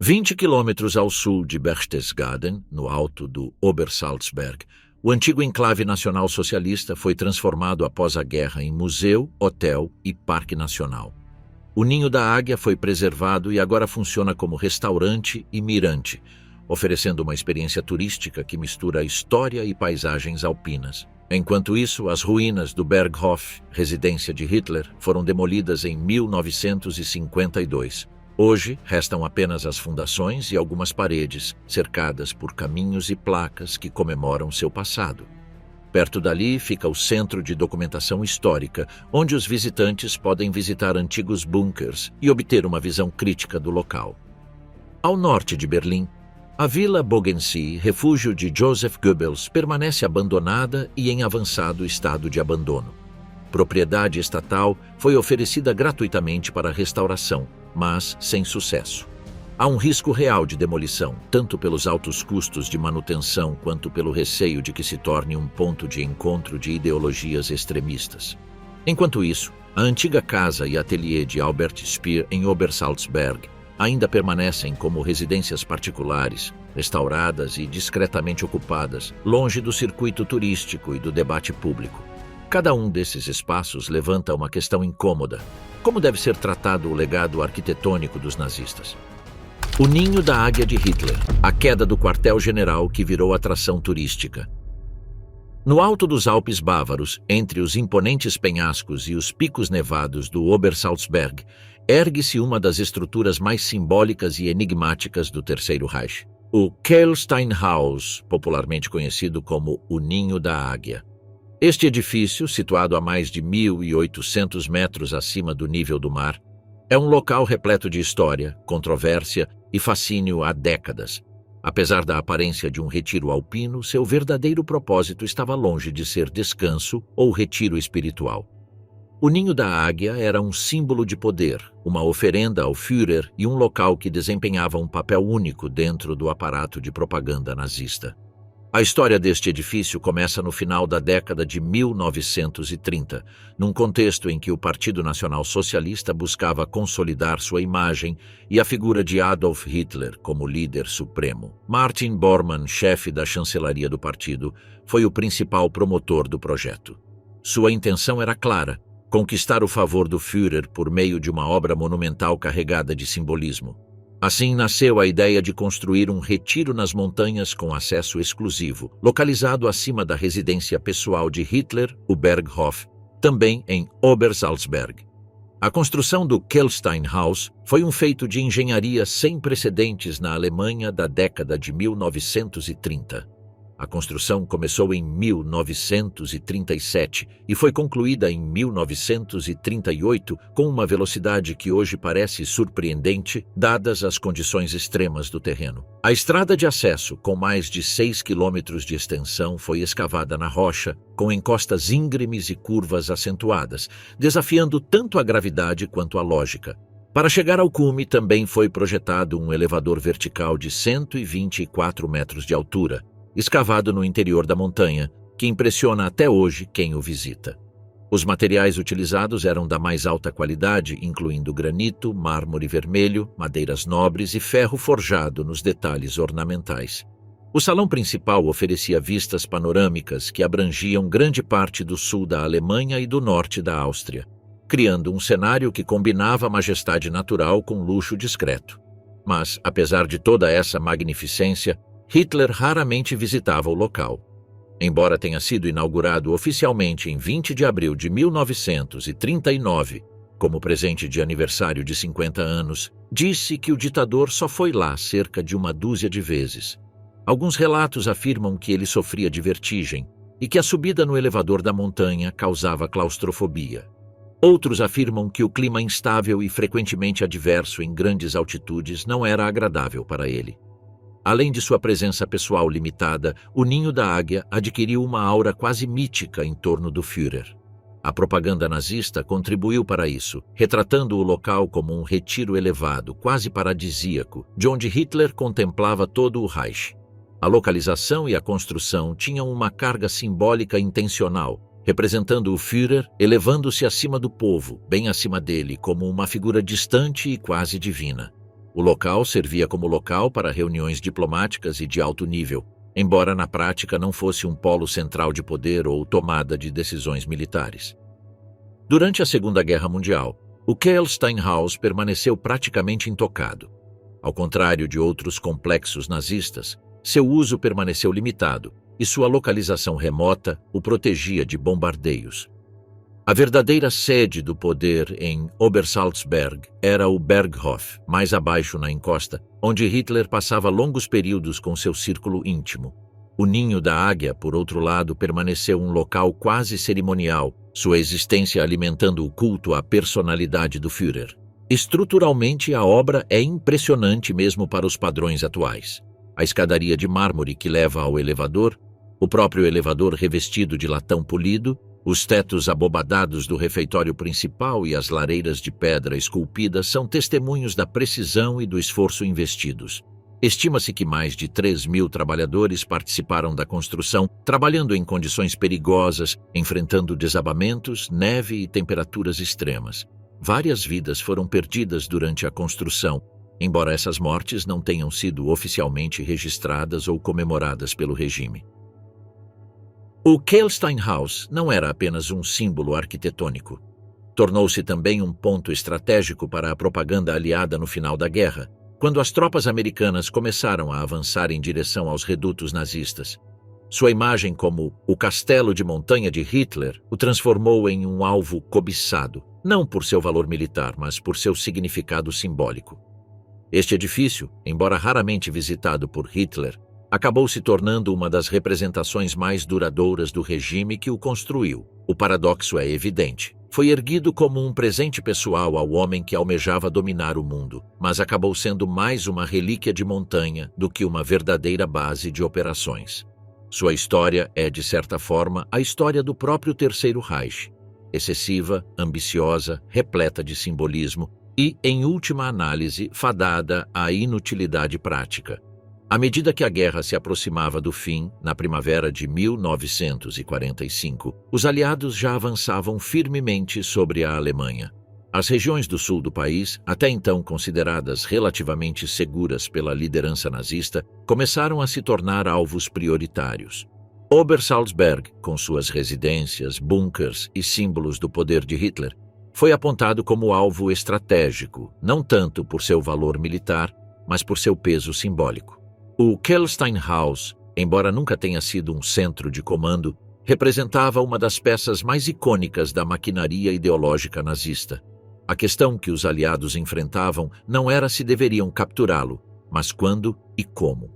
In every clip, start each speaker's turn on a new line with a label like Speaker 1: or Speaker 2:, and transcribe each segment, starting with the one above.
Speaker 1: 20 quilômetros ao sul de Berchtesgaden, no alto do Obersalzberg, o antigo enclave nacional socialista foi transformado após a guerra em museu, hotel e parque nacional. O Ninho da Águia foi preservado e agora funciona como restaurante e mirante, oferecendo uma experiência turística que mistura história e paisagens alpinas. Enquanto isso, as ruínas do Berghof, residência de Hitler, foram demolidas em 1952. Hoje, restam apenas as fundações e algumas paredes, cercadas por caminhos e placas que comemoram seu passado. Perto dali fica o Centro de Documentação Histórica, onde os visitantes podem visitar antigos bunkers e obter uma visão crítica do local. Ao norte de Berlim, a Vila Bogensee, refúgio de Joseph Goebbels, permanece abandonada e em avançado estado de abandono. Propriedade estatal foi oferecida gratuitamente para restauração, mas sem sucesso. Há um risco real de demolição, tanto pelos altos custos de manutenção quanto pelo receio de que se torne um ponto de encontro de ideologias extremistas. Enquanto isso, a antiga casa e ateliê de Albert Speer em Obersalzberg ainda permanecem como residências particulares, restauradas e discretamente ocupadas, longe do circuito turístico e do debate público. Cada um desses espaços levanta uma questão incômoda: como deve ser tratado o legado arquitetônico dos nazistas? O Ninho da Águia de Hitler, a queda do quartel-general que virou atração turística. No alto dos Alpes bávaros, entre os imponentes penhascos e os picos nevados do Obersalzberg, ergue-se uma das estruturas mais simbólicas e enigmáticas do Terceiro Reich, o Kehlsteinhaus, popularmente conhecido como o Ninho da Águia. Este edifício, situado a mais de 1.800 metros acima do nível do mar, é um local repleto de história, controvérsia e fascínio há décadas. Apesar da aparência de um retiro alpino, seu verdadeiro propósito estava longe de ser descanso ou retiro espiritual. O Ninho da Águia era um símbolo de poder, uma oferenda ao Führer e um local que desempenhava um papel único dentro do aparato de propaganda nazista. A história deste edifício começa no final da década de 1930, num contexto em que o Partido Nacional Socialista buscava consolidar sua imagem e a figura de Adolf Hitler como líder supremo. Martin Bormann, chefe da chancelaria do partido, foi o principal promotor do projeto. Sua intenção era clara: conquistar o favor do Führer por meio de uma obra monumental carregada de simbolismo. Assim nasceu a ideia de construir um retiro nas montanhas com acesso exclusivo, localizado acima da residência pessoal de Hitler, o Berghof, também em Obersalzberg. A construção do Kehlsteinhaus foi um feito de engenharia sem precedentes na Alemanha da década de 1930. A construção começou em 1937 e foi concluída em 1938 com uma velocidade que hoje parece surpreendente, dadas as condições extremas do terreno. A estrada de acesso, com mais de 6 quilômetros de extensão, foi escavada na rocha, com encostas íngremes e curvas acentuadas, desafiando tanto a gravidade quanto a lógica. Para chegar ao cume, também foi projetado um elevador vertical de 124 metros de altura, escavado no interior da montanha, que impressiona até hoje quem o visita. Os materiais utilizados eram da mais alta qualidade, incluindo granito, mármore vermelho, madeiras nobres e ferro forjado nos detalhes ornamentais. O salão principal oferecia vistas panorâmicas que abrangiam grande parte do sul da Alemanha e do norte da Áustria, criando um cenário que combinava a majestade natural com luxo discreto. Mas, apesar de toda essa magnificência, Hitler raramente visitava o local. Embora tenha sido inaugurado oficialmente em 20 de abril de 1939, como presente de aniversário de 50 anos, disse que o ditador só foi lá cerca de uma dúzia de vezes. Alguns relatos afirmam que ele sofria de vertigem e que a subida no elevador da montanha causava claustrofobia. Outros afirmam que o clima instável e frequentemente adverso em grandes altitudes não era agradável para ele. Além de sua presença pessoal limitada, o Ninho da Águia adquiriu uma aura quase mítica em torno do Führer. A propaganda nazista contribuiu para isso, retratando o local como um retiro elevado, quase paradisíaco, de onde Hitler contemplava todo o Reich. A localização e a construção tinham uma carga simbólica intencional, representando o Führer elevando-se acima do povo, bem acima dele, como uma figura distante e quase divina. O local servia como local para reuniões diplomáticas e de alto nível, embora na prática não fosse um polo central de poder ou tomada de decisões militares. Durante a Segunda Guerra Mundial, o Kehlsteinhaus permaneceu praticamente intocado. Ao contrário de outros complexos nazistas, seu uso permaneceu limitado e sua localização remota o protegia de bombardeios. A verdadeira sede do poder em Obersalzberg era o Berghof, mais abaixo na encosta, onde Hitler passava longos períodos com seu círculo íntimo. O Ninho da Águia, por outro lado, permaneceu um local quase cerimonial, sua existência alimentando o culto à personalidade do Führer. Estruturalmente, a obra é impressionante mesmo para os padrões atuais. A escadaria de mármore que leva ao elevador, o próprio elevador revestido de latão polido, os tetos abobadados do refeitório principal e as lareiras de pedra esculpida são testemunhos da precisão e do esforço investidos. Estima-se que mais de 3.000 trabalhadores participaram da construção, trabalhando em condições perigosas, enfrentando desabamentos, neve e temperaturas extremas. Várias vidas foram perdidas durante a construção, embora essas mortes não tenham sido oficialmente registradas ou comemoradas pelo regime. O Kehlsteinhaus não era apenas um símbolo arquitetônico. Tornou-se também um ponto estratégico para a propaganda aliada no final da guerra, quando as tropas americanas começaram a avançar em direção aos redutos nazistas. Sua imagem como o castelo de montanha de Hitler o transformou em um alvo cobiçado, não por seu valor militar, mas por seu significado simbólico. Este edifício, embora raramente visitado por Hitler, acabou se tornando uma das representações mais duradouras do regime que o construiu. O paradoxo é evidente. Foi erguido como um presente pessoal ao homem que almejava dominar o mundo, mas acabou sendo mais uma relíquia de montanha do que uma verdadeira base de operações. Sua história é, de certa forma, a história do próprio Terceiro Reich, excessiva, ambiciosa, repleta de simbolismo e, em última análise, fadada à inutilidade prática. À medida que a guerra se aproximava do fim, na primavera de 1945, os aliados já avançavam firmemente sobre a Alemanha. As regiões do sul do país, até então consideradas relativamente seguras pela liderança nazista, começaram a se tornar alvos prioritários. Obersalzberg, com suas residências, bunkers e símbolos do poder de Hitler, foi apontado como alvo estratégico, não tanto por seu valor militar, mas por seu peso simbólico. O Kehlsteinhaus, embora nunca tenha sido um centro de comando, representava uma das peças mais icônicas da maquinaria ideológica nazista. A questão que os aliados enfrentavam não era se deveriam capturá-lo, mas quando e como.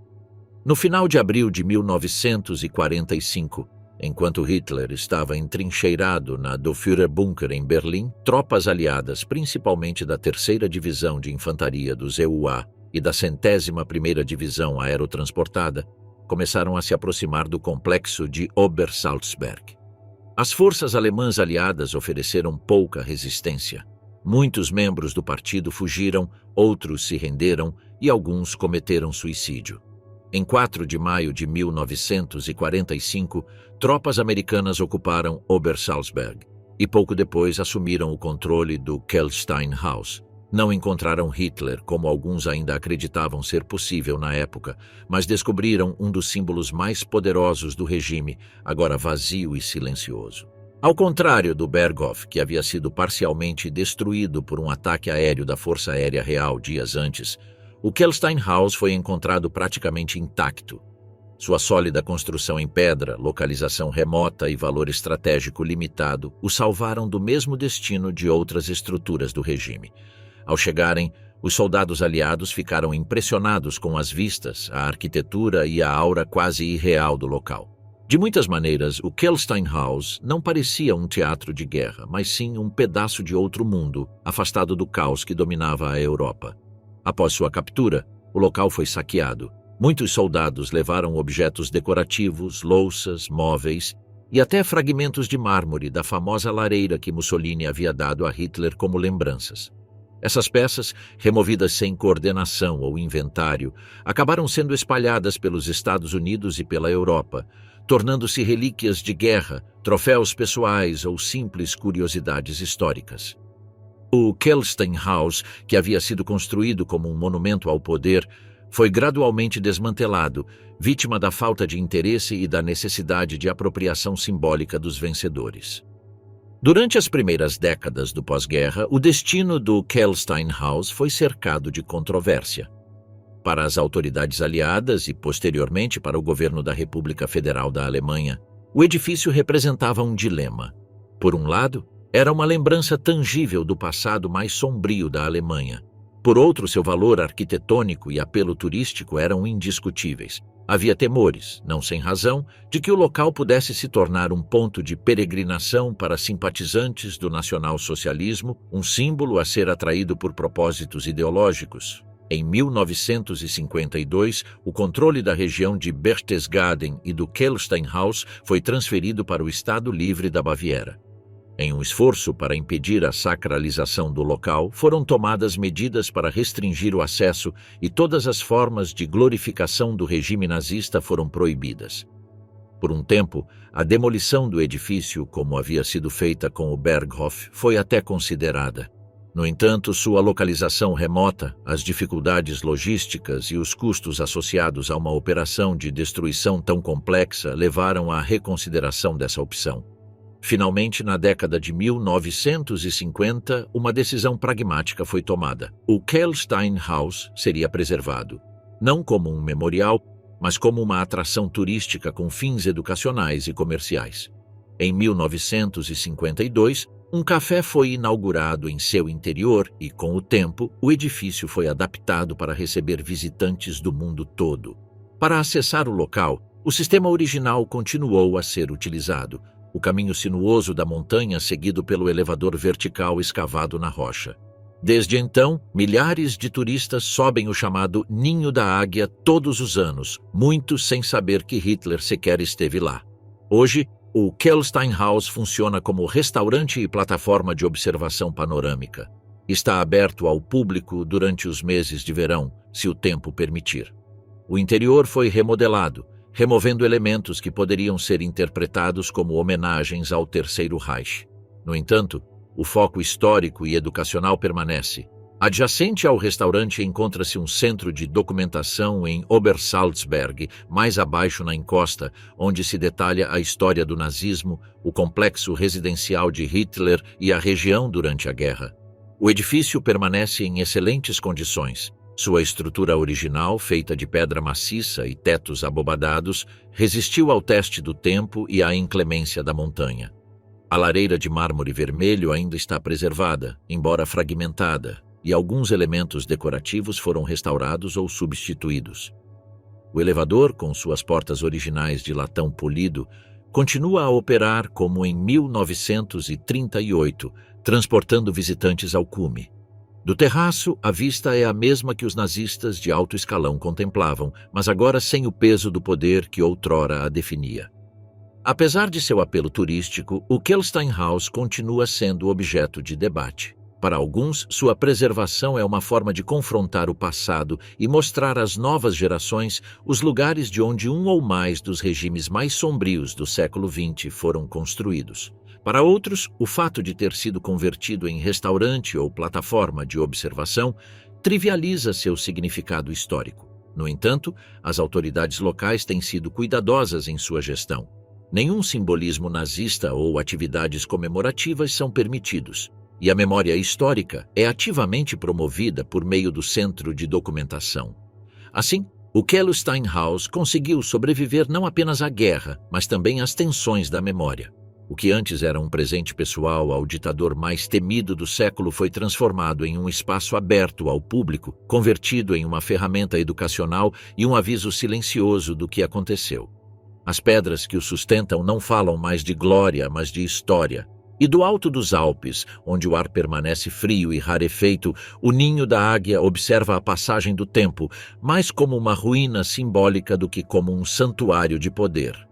Speaker 1: No final de abril de 1945, enquanto Hitler estava entrincheirado na do Führerbunker em Berlim, tropas aliadas, principalmente da 3ª Divisão de Infantaria dos EUA, e da 101ª Divisão Aerotransportada, começaram a se aproximar do complexo de Obersalzberg. As forças alemãs aliadas ofereceram pouca resistência. Muitos membros do partido fugiram, outros se renderam e alguns cometeram suicídio. Em 4 de maio de 1945, tropas americanas ocuparam Obersalzberg e pouco depois assumiram o controle do Kehlsteinhaus. Não encontraram Hitler, como alguns ainda acreditavam ser possível na época, mas descobriram um dos símbolos mais poderosos do regime, agora vazio e silencioso. Ao contrário do Berghof, que havia sido parcialmente destruído por um ataque aéreo da Força Aérea Real dias antes, o Kehlsteinhaus foi encontrado praticamente intacto. Sua sólida construção em pedra, localização remota e valor estratégico limitado o salvaram do mesmo destino de outras estruturas do regime. Ao chegarem, os soldados aliados ficaram impressionados com as vistas, a arquitetura e a aura quase irreal do local. De muitas maneiras, o Kehlsteinhaus não parecia um teatro de guerra, mas sim um pedaço de outro mundo, afastado do caos que dominava a Europa. Após sua captura, o local foi saqueado. Muitos soldados levaram objetos decorativos, louças, móveis e até fragmentos de mármore da famosa lareira que Mussolini havia dado a Hitler como lembranças. Essas peças, removidas sem coordenação ou inventário, acabaram sendo espalhadas pelos Estados Unidos e pela Europa, tornando-se relíquias de guerra, troféus pessoais ou simples curiosidades históricas. O Kelsteinhaus, que havia sido construído como um monumento ao poder, foi gradualmente desmantelado, vítima da falta de interesse e da necessidade de apropriação simbólica dos vencedores. Durante as primeiras décadas do pós-guerra, o destino do Kelsteinhaus foi cercado de controvérsia. Para as autoridades aliadas e, posteriormente, para o governo da República Federal da Alemanha, o edifício representava um dilema. Por um lado, era uma lembrança tangível do passado mais sombrio da Alemanha. Por outro, seu valor arquitetônico e apelo turístico eram indiscutíveis. Havia temores, não sem razão, de que o local pudesse se tornar um ponto de peregrinação para simpatizantes do nacionalsocialismo, um símbolo a ser atraído por propósitos ideológicos. Em 1952, o controle da região de Berchtesgaden e do Kelsteinhaus foi transferido para o Estado Livre da Baviera. Em um esforço para impedir a sacralização do local, foram tomadas medidas para restringir o acesso e todas as formas de glorificação do regime nazista foram proibidas. Por um tempo, a demolição do edifício, como havia sido feita com o Berghof, foi até considerada. No entanto, sua localização remota, as dificuldades logísticas e os custos associados a uma operação de destruição tão complexa levaram à reconsideração dessa opção. Finalmente, na década de 1950, uma decisão pragmática foi tomada. O Kelsteinhaus seria preservado, não como um memorial, mas como uma atração turística com fins educacionais e comerciais. Em 1952, um café foi inaugurado em seu interior e, com o tempo, o edifício foi adaptado para receber visitantes do mundo todo. Para acessar o local, o sistema original continuou a ser utilizado, o caminho sinuoso da montanha seguido pelo elevador vertical escavado na rocha. Desde então, milhares de turistas sobem o chamado Ninho da Águia todos os anos, muitos sem saber que Hitler sequer esteve lá. Hoje, o Kelsteinhaus funciona como restaurante e plataforma de observação panorâmica. Está aberto ao público durante os meses de verão, se o tempo permitir. O interior foi remodelado, removendo elementos que poderiam ser interpretados como homenagens ao Terceiro Reich. No entanto, o foco histórico e educacional permanece. Adjacente ao restaurante encontra-se um centro de documentação em Obersalzberg, mais abaixo na encosta, onde se detalha a história do nazismo, o complexo residencial de Hitler e a região durante a guerra. O edifício permanece em excelentes condições. Sua estrutura original, feita de pedra maciça e tetos abobadados, resistiu ao teste do tempo e à inclemência da montanha. A lareira de mármore vermelho ainda está preservada, embora fragmentada, e alguns elementos decorativos foram restaurados ou substituídos. O elevador, com suas portas originais de latão polido, continua a operar como em 1938, transportando visitantes ao cume. Do terraço, a vista é a mesma que os nazistas de alto escalão contemplavam, mas agora sem o peso do poder que outrora a definia. Apesar de seu apelo turístico, o Kelsteinhaus continua sendo objeto de debate. Para alguns, sua preservação é uma forma de confrontar o passado e mostrar às novas gerações os lugares de onde um ou mais dos regimes mais sombrios do século XX foram construídos. Para outros, o fato de ter sido convertido em restaurante ou plataforma de observação trivializa seu significado histórico. No entanto, as autoridades locais têm sido cuidadosas em sua gestão. Nenhum simbolismo nazista ou atividades comemorativas são permitidos, e a memória histórica é ativamente promovida por meio do Centro de Documentação. Assim, o Kelsteinhaus conseguiu sobreviver não apenas à guerra, mas também às tensões da memória. O que antes era um presente pessoal ao ditador mais temido do século foi transformado em um espaço aberto ao público, convertido em uma ferramenta educacional e um aviso silencioso do que aconteceu. As pedras que o sustentam não falam mais de glória, mas de história. E do alto dos Alpes, onde o ar permanece frio e rarefeito, o Ninho da Águia observa a passagem do tempo, mais como uma ruína simbólica do que como um santuário de poder.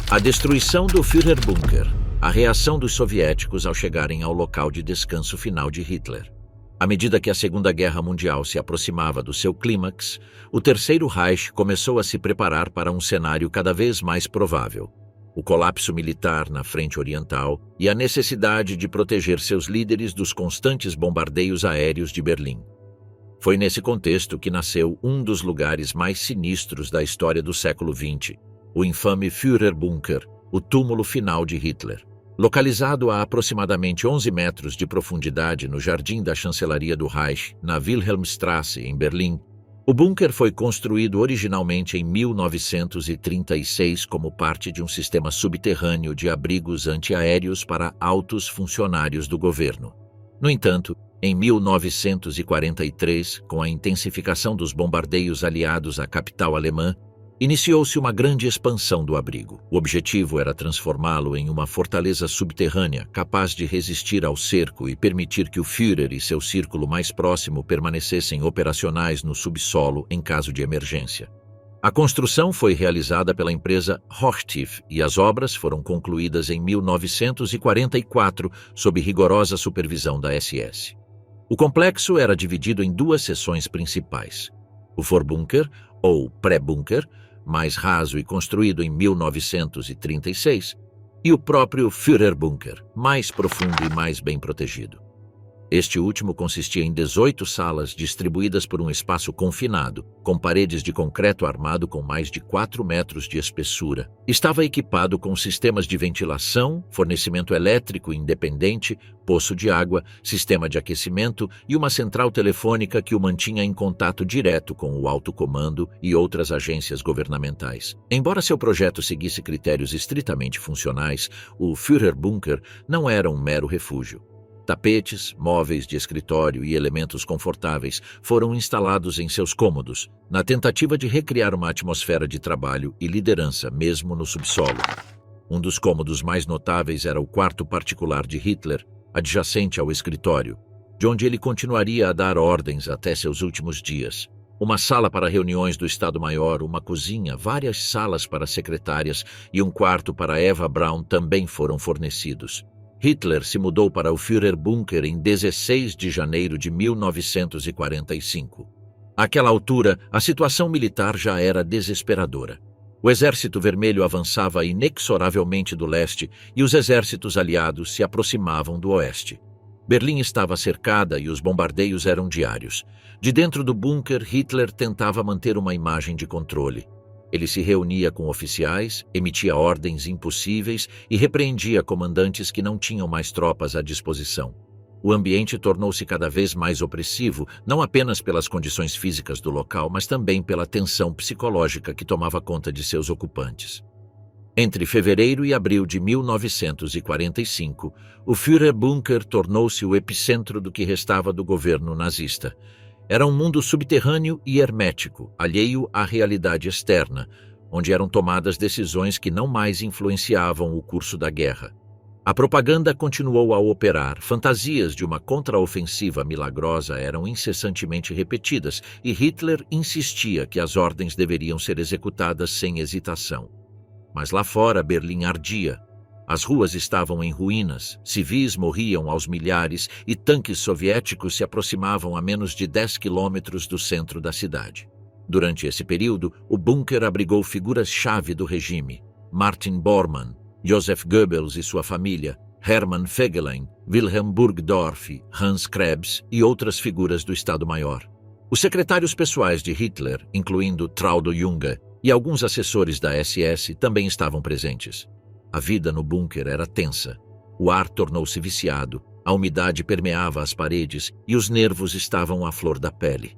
Speaker 1: A destruição do Führerbunker, a reação dos soviéticos ao chegarem ao local de descanso final de Hitler. À medida que a Segunda Guerra Mundial se aproximava do seu clímax, o Terceiro Reich começou a se preparar para um cenário cada vez mais provável. o colapso militar na frente oriental e a necessidade de proteger seus líderes dos constantes bombardeios aéreos de Berlim. Foi nesse contexto que nasceu um dos lugares mais sinistros da história do século XX, o infame Führerbunker, o túmulo final de Hitler. Localizado a aproximadamente 11 metros de profundidade no jardim da chancelaria do Reich, na Wilhelmstrasse, em Berlim, o bunker foi construído originalmente em 1936 como parte de um sistema subterrâneo de abrigos antiaéreos para altos funcionários do governo. No entanto, em 1943, com a intensificação dos bombardeios aliados à capital alemã, iniciou-se uma grande expansão do abrigo. O objetivo era transformá-lo em uma fortaleza subterrânea capaz de resistir ao cerco e permitir que o Führer e seu círculo mais próximo permanecessem operacionais no subsolo em caso de emergência. A construção foi realizada pela empresa Hochtief e as obras foram concluídas em 1944 sob rigorosa supervisão da SS. O complexo era dividido em duas seções principais: o Vorbunker, ou pré-bunker, mais raso e construído em 1936, e o próprio Führerbunker, mais profundo e mais bem protegido. Este último consistia em 18 salas distribuídas por um espaço confinado, com paredes de concreto armado com mais de 4 metros de espessura. Estava equipado com sistemas de ventilação, fornecimento elétrico independente, poço de água, sistema de aquecimento e uma central telefônica que o mantinha em contato direto com o alto comando e outras agências governamentais. Embora seu projeto seguisse critérios estritamente funcionais, o Führerbunker não era um mero refúgio. Tapetes, móveis de escritório e elementos confortáveis foram instalados em seus cômodos, na tentativa de recriar uma atmosfera de trabalho e liderança mesmo no subsolo. Um dos cômodos mais notáveis era o quarto particular de Hitler, adjacente ao escritório, de onde ele continuaria a dar ordens até seus últimos dias. Uma sala para reuniões do Estado-Maior, uma cozinha, várias salas para secretárias e um quarto para Eva Braun também foram fornecidos. Hitler se mudou para o Führerbunker em 16 de janeiro de 1945. Àquela altura, a situação militar já era desesperadora. O Exército Vermelho avançava inexoravelmente do leste e os exércitos aliados se aproximavam do oeste. Berlim estava cercada e os bombardeios eram diários. De dentro do bunker, Hitler tentava manter uma imagem de controle. Ele se reunia com oficiais, emitia ordens impossíveis e repreendia comandantes que não tinham mais tropas à disposição. O ambiente tornou-se cada vez mais opressivo, não apenas pelas condições físicas do local, mas também pela tensão psicológica que tomava conta de seus ocupantes. Entre fevereiro e abril de 1945, o Führerbunker tornou-se o epicentro do que restava do governo nazista. Era um mundo subterrâneo e hermético, alheio à realidade externa, onde eram tomadas decisões que não mais influenciavam o curso da guerra. A propaganda continuou a operar, fantasias de uma contraofensiva milagrosa eram incessantemente repetidas e Hitler insistia que as ordens deveriam ser executadas sem hesitação. Mas lá fora Berlim ardia. As ruas estavam em ruínas, civis morriam aos milhares e tanques soviéticos se aproximavam a menos de 10 quilômetros do centro da cidade. Durante esse período, o bunker abrigou figuras-chave do regime: Martin Bormann, Joseph Goebbels e sua família, Hermann Fegelein, Wilhelm Burgdorf, Hans Krebs e outras figuras do Estado-Maior. Os secretários pessoais de Hitler, incluindo Traudo Junge, e alguns assessores da SS também estavam presentes. A vida no bunker era tensa. O ar tornou-se viciado, a umidade permeava as paredes e os nervos estavam à flor da pele.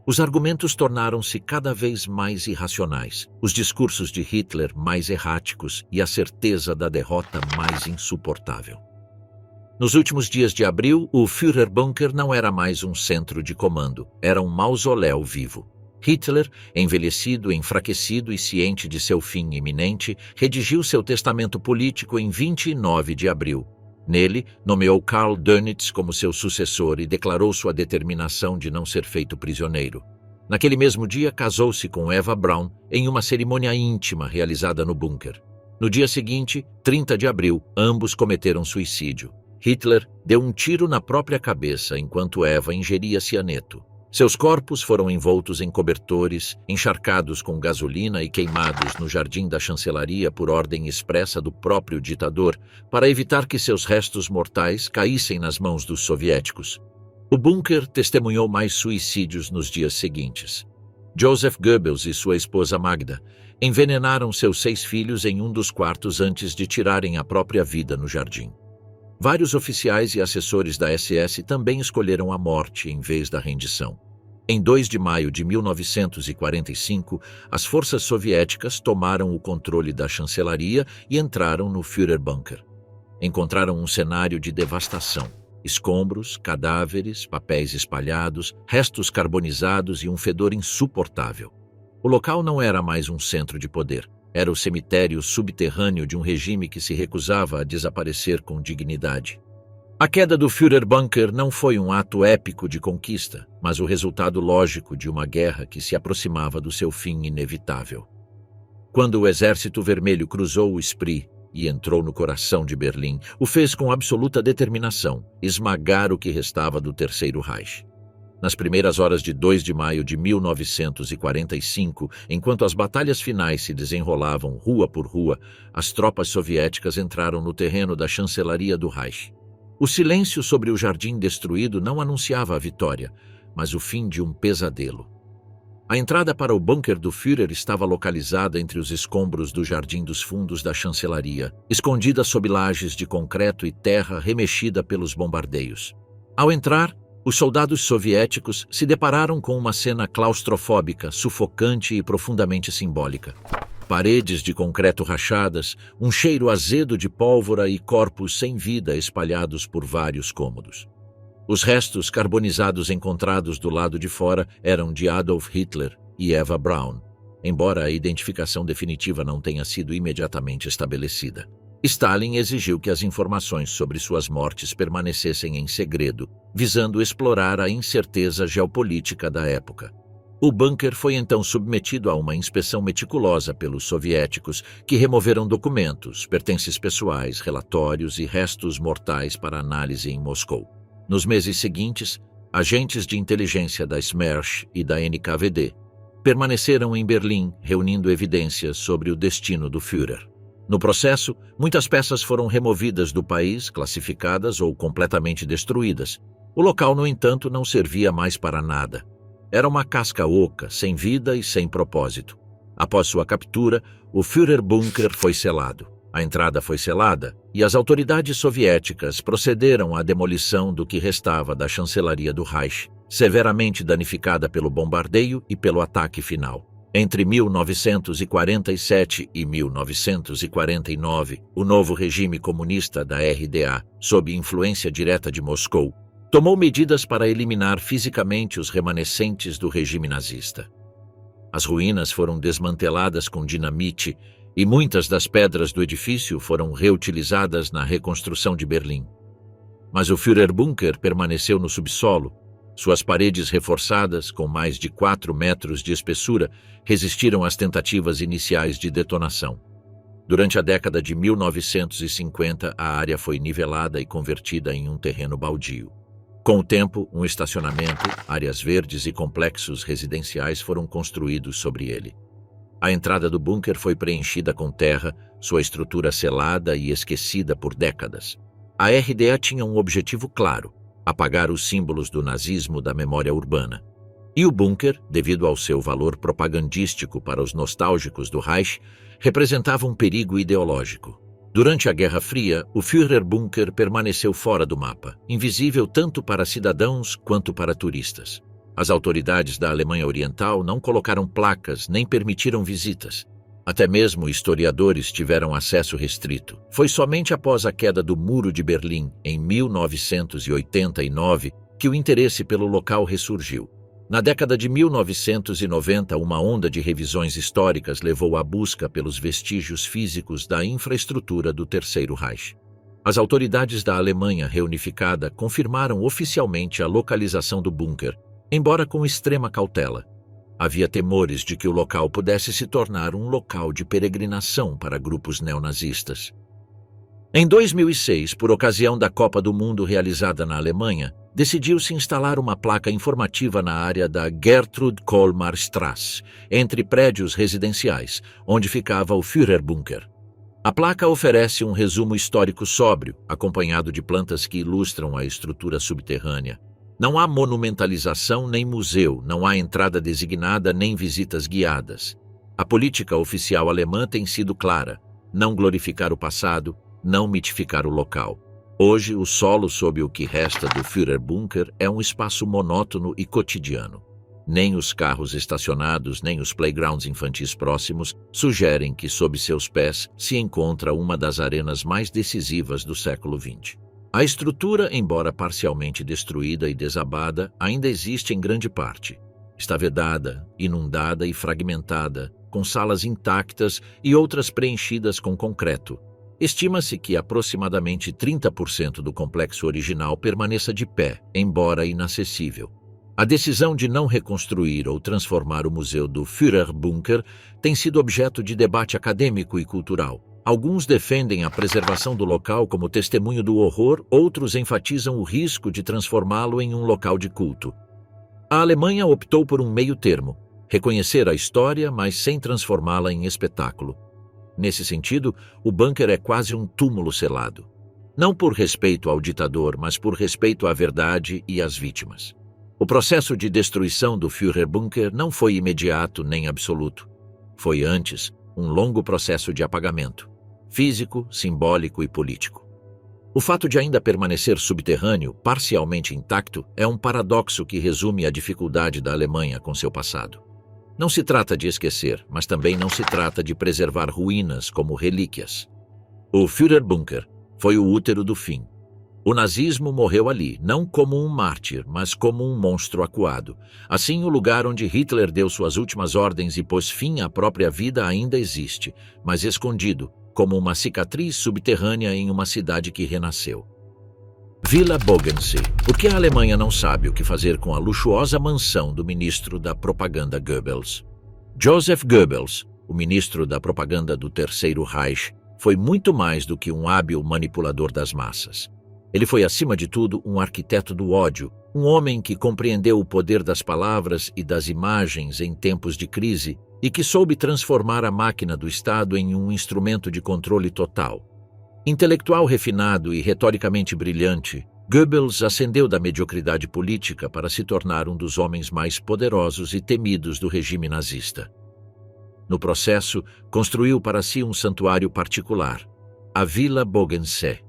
Speaker 1: Os argumentos tornaram-se cada vez mais irracionais, os discursos de Hitler mais erráticos e a certeza da derrota mais insuportável. Nos últimos dias de abril, o Führerbunker não era mais um centro de comando, era um mausoléu vivo. Hitler, envelhecido, enfraquecido e ciente de seu fim iminente, redigiu seu testamento político em 29 de abril. Nele, nomeou Karl Dönitz como seu sucessor e declarou sua determinação de não ser feito prisioneiro. Naquele mesmo dia, casou-se com Eva Braun em uma cerimônia íntima realizada no bunker. No dia seguinte, 30 de abril, ambos cometeram suicídio. Hitler deu um tiro na própria cabeça enquanto Eva ingeria cianeto. Seus corpos foram envoltos em cobertores, encharcados com gasolina e queimados no jardim da chancelaria por ordem expressa do próprio ditador, para evitar que seus restos mortais caíssem nas mãos dos soviéticos. O bunker testemunhou mais suicídios nos dias seguintes. Joseph Goebbels e sua esposa Magda envenenaram seus 6 filhos em um dos quartos antes de tirarem a própria vida no jardim. Vários oficiais e assessores da SS também escolheram a morte em vez da rendição. Em 2 de maio de 1945, as forças soviéticas tomaram o controle da chancelaria e entraram no Führerbunker. Encontraram um cenário de devastação: escombros, cadáveres, papéis espalhados, restos carbonizados e um fedor insuportável. O local não era mais um centro de poder. Era o cemitério subterrâneo de um regime que se recusava a desaparecer com dignidade. A queda do Führerbunker não foi um ato épico de conquista, mas o resultado lógico de uma guerra que se aproximava do seu fim inevitável. Quando o Exército Vermelho cruzou o Spree e entrou no coração de Berlim, o fez com absoluta determinação, esmagar o que restava do Terceiro Reich. Nas primeiras horas de 2 de maio de 1945, enquanto as batalhas finais se desenrolavam rua por rua, as tropas soviéticas entraram no terreno da chancelaria do Reich. O silêncio sobre o jardim destruído não anunciava a vitória, mas o fim de um pesadelo. A entrada para o bunker do Führer estava localizada entre os escombros do Jardim dos Fundos da chancelaria, escondida sob lajes de concreto e terra remexida pelos bombardeios. Ao entrar, os soldados soviéticos se depararam com uma cena claustrofóbica, sufocante e profundamente simbólica. Paredes de concreto rachadas, um cheiro azedo de pólvora e corpos sem vida espalhados por vários cômodos. Os restos carbonizados encontrados do lado de fora eram de Adolf Hitler e Eva Braun, embora a identificação definitiva não tenha sido imediatamente estabelecida. Stalin exigiu que as informações sobre suas mortes permanecessem em segredo, visando explorar a incerteza geopolítica da época. O bunker foi então submetido a uma inspeção meticulosa pelos soviéticos, que removeram documentos, pertences pessoais, relatórios e restos mortais para análise em Moscou. Nos meses seguintes, agentes de inteligência da Smersh e da NKVD permaneceram em Berlim, reunindo evidências sobre o destino do Führer. No processo, muitas peças foram removidas do país, classificadas ou completamente destruídas. O local, no entanto, não servia mais para nada. Era uma casca oca, sem vida e sem propósito. Após sua captura, o Führerbunker foi selado. A entrada foi selada e as autoridades soviéticas procederam à demolição do que restava da chancelaria do Reich, severamente danificada pelo bombardeio e pelo ataque final. Entre 1947 e 1949, o novo regime comunista da RDA, sob influência direta de Moscou, tomou medidas para eliminar fisicamente os remanescentes do regime nazista. As ruínas foram desmanteladas com dinamite e muitas das pedras do edifício foram reutilizadas na reconstrução de Berlim. Mas o Führerbunker permaneceu no subsolo. Suas paredes reforçadas, com mais de 4 metros de espessura, resistiram às tentativas iniciais de detonação. Durante a década de 1950, a área foi nivelada e convertida em um terreno baldio. Com o tempo, um estacionamento, áreas verdes e complexos residenciais foram construídos sobre ele. A entrada do bunker foi preenchida com terra, sua estrutura selada e esquecida por décadas. A RDA tinha um objetivo claro: apagar os símbolos do nazismo da memória urbana. E o bunker, devido ao seu valor propagandístico para os nostálgicos do Reich, representava um perigo ideológico. Durante a Guerra Fria, o Führerbunker permaneceu fora do mapa, invisível tanto para cidadãos quanto para turistas. As autoridades da Alemanha Oriental não colocaram placas nem permitiram visitas. Até mesmo historiadores tiveram acesso restrito. Foi somente após a queda do Muro de Berlim, em 1989, que o interesse pelo local ressurgiu. Na década de 1990, uma onda de revisões históricas levou à busca pelos vestígios físicos da infraestrutura do Terceiro Reich. As autoridades da Alemanha reunificada confirmaram oficialmente a localização do bunker, embora com extrema cautela. Havia temores de que o local pudesse se tornar um local de peregrinação para grupos neonazistas. Em 2006, por ocasião da Copa do Mundo realizada na Alemanha, decidiu-se instalar uma placa informativa na área da Gertrud Kolmar Strasse, entre prédios residenciais, onde ficava o Führerbunker. A placa oferece um resumo histórico sóbrio, acompanhado de plantas que ilustram a estrutura subterrânea. Não há monumentalização nem museu, não há entrada designada nem visitas guiadas. A política oficial alemã tem sido clara: não glorificar o passado, não mitificar o local. Hoje, o solo sob o que resta do Führerbunker é um espaço monótono e cotidiano. Nem os carros estacionados, nem os playgrounds infantis próximos sugerem que sob seus pés se encontra uma das arenas mais decisivas do século XX. A estrutura, embora parcialmente destruída e desabada, ainda existe em grande parte. Está vedada, inundada e fragmentada, com salas intactas e outras preenchidas com concreto. Estima-se que aproximadamente 30% do complexo original permaneça de pé, embora inacessível. A decisão de não reconstruir ou transformar o museu do Führerbunker tem sido objeto de debate acadêmico e cultural. Alguns defendem a preservação do local como testemunho do horror, outros enfatizam o risco de transformá-lo em um local de culto. A Alemanha optou por um meio termo: reconhecer a história, mas sem transformá-la em espetáculo. Nesse sentido, o bunker é quase um túmulo selado. Não por respeito ao ditador, mas por respeito à verdade e às vítimas. O processo de destruição do Führerbunker não foi imediato nem absoluto. Foi antes um longo processo de apagamento, físico, simbólico e político. O fato de ainda permanecer subterrâneo, parcialmente intacto, é um paradoxo que resume a dificuldade da Alemanha com seu passado. Não se trata de esquecer, mas também não se trata de preservar ruínas como relíquias. O Führerbunker foi o útero do fim. O nazismo morreu ali, não como um mártir, mas como um monstro acuado. Assim, o lugar onde Hitler deu suas últimas ordens e pôs fim à própria vida ainda existe, mas escondido, como uma cicatriz subterrânea em uma cidade que renasceu. Villa Bogensee. O que a Alemanha não sabe o que fazer com a luxuosa mansão do ministro da propaganda Goebbels? Joseph Goebbels, o ministro da propaganda do Terceiro Reich, foi muito mais do que um hábil manipulador das massas. Ele foi, acima de tudo, um arquiteto do ódio, um homem que compreendeu o poder das palavras e das imagens em tempos de crise e que soube transformar a máquina do Estado em um instrumento de controle total. Intelectual refinado e retoricamente brilhante, Goebbels ascendeu da mediocridade política para se tornar um dos homens mais poderosos e temidos do regime nazista. No processo, construiu para si um santuário particular, a Villa Bogensee.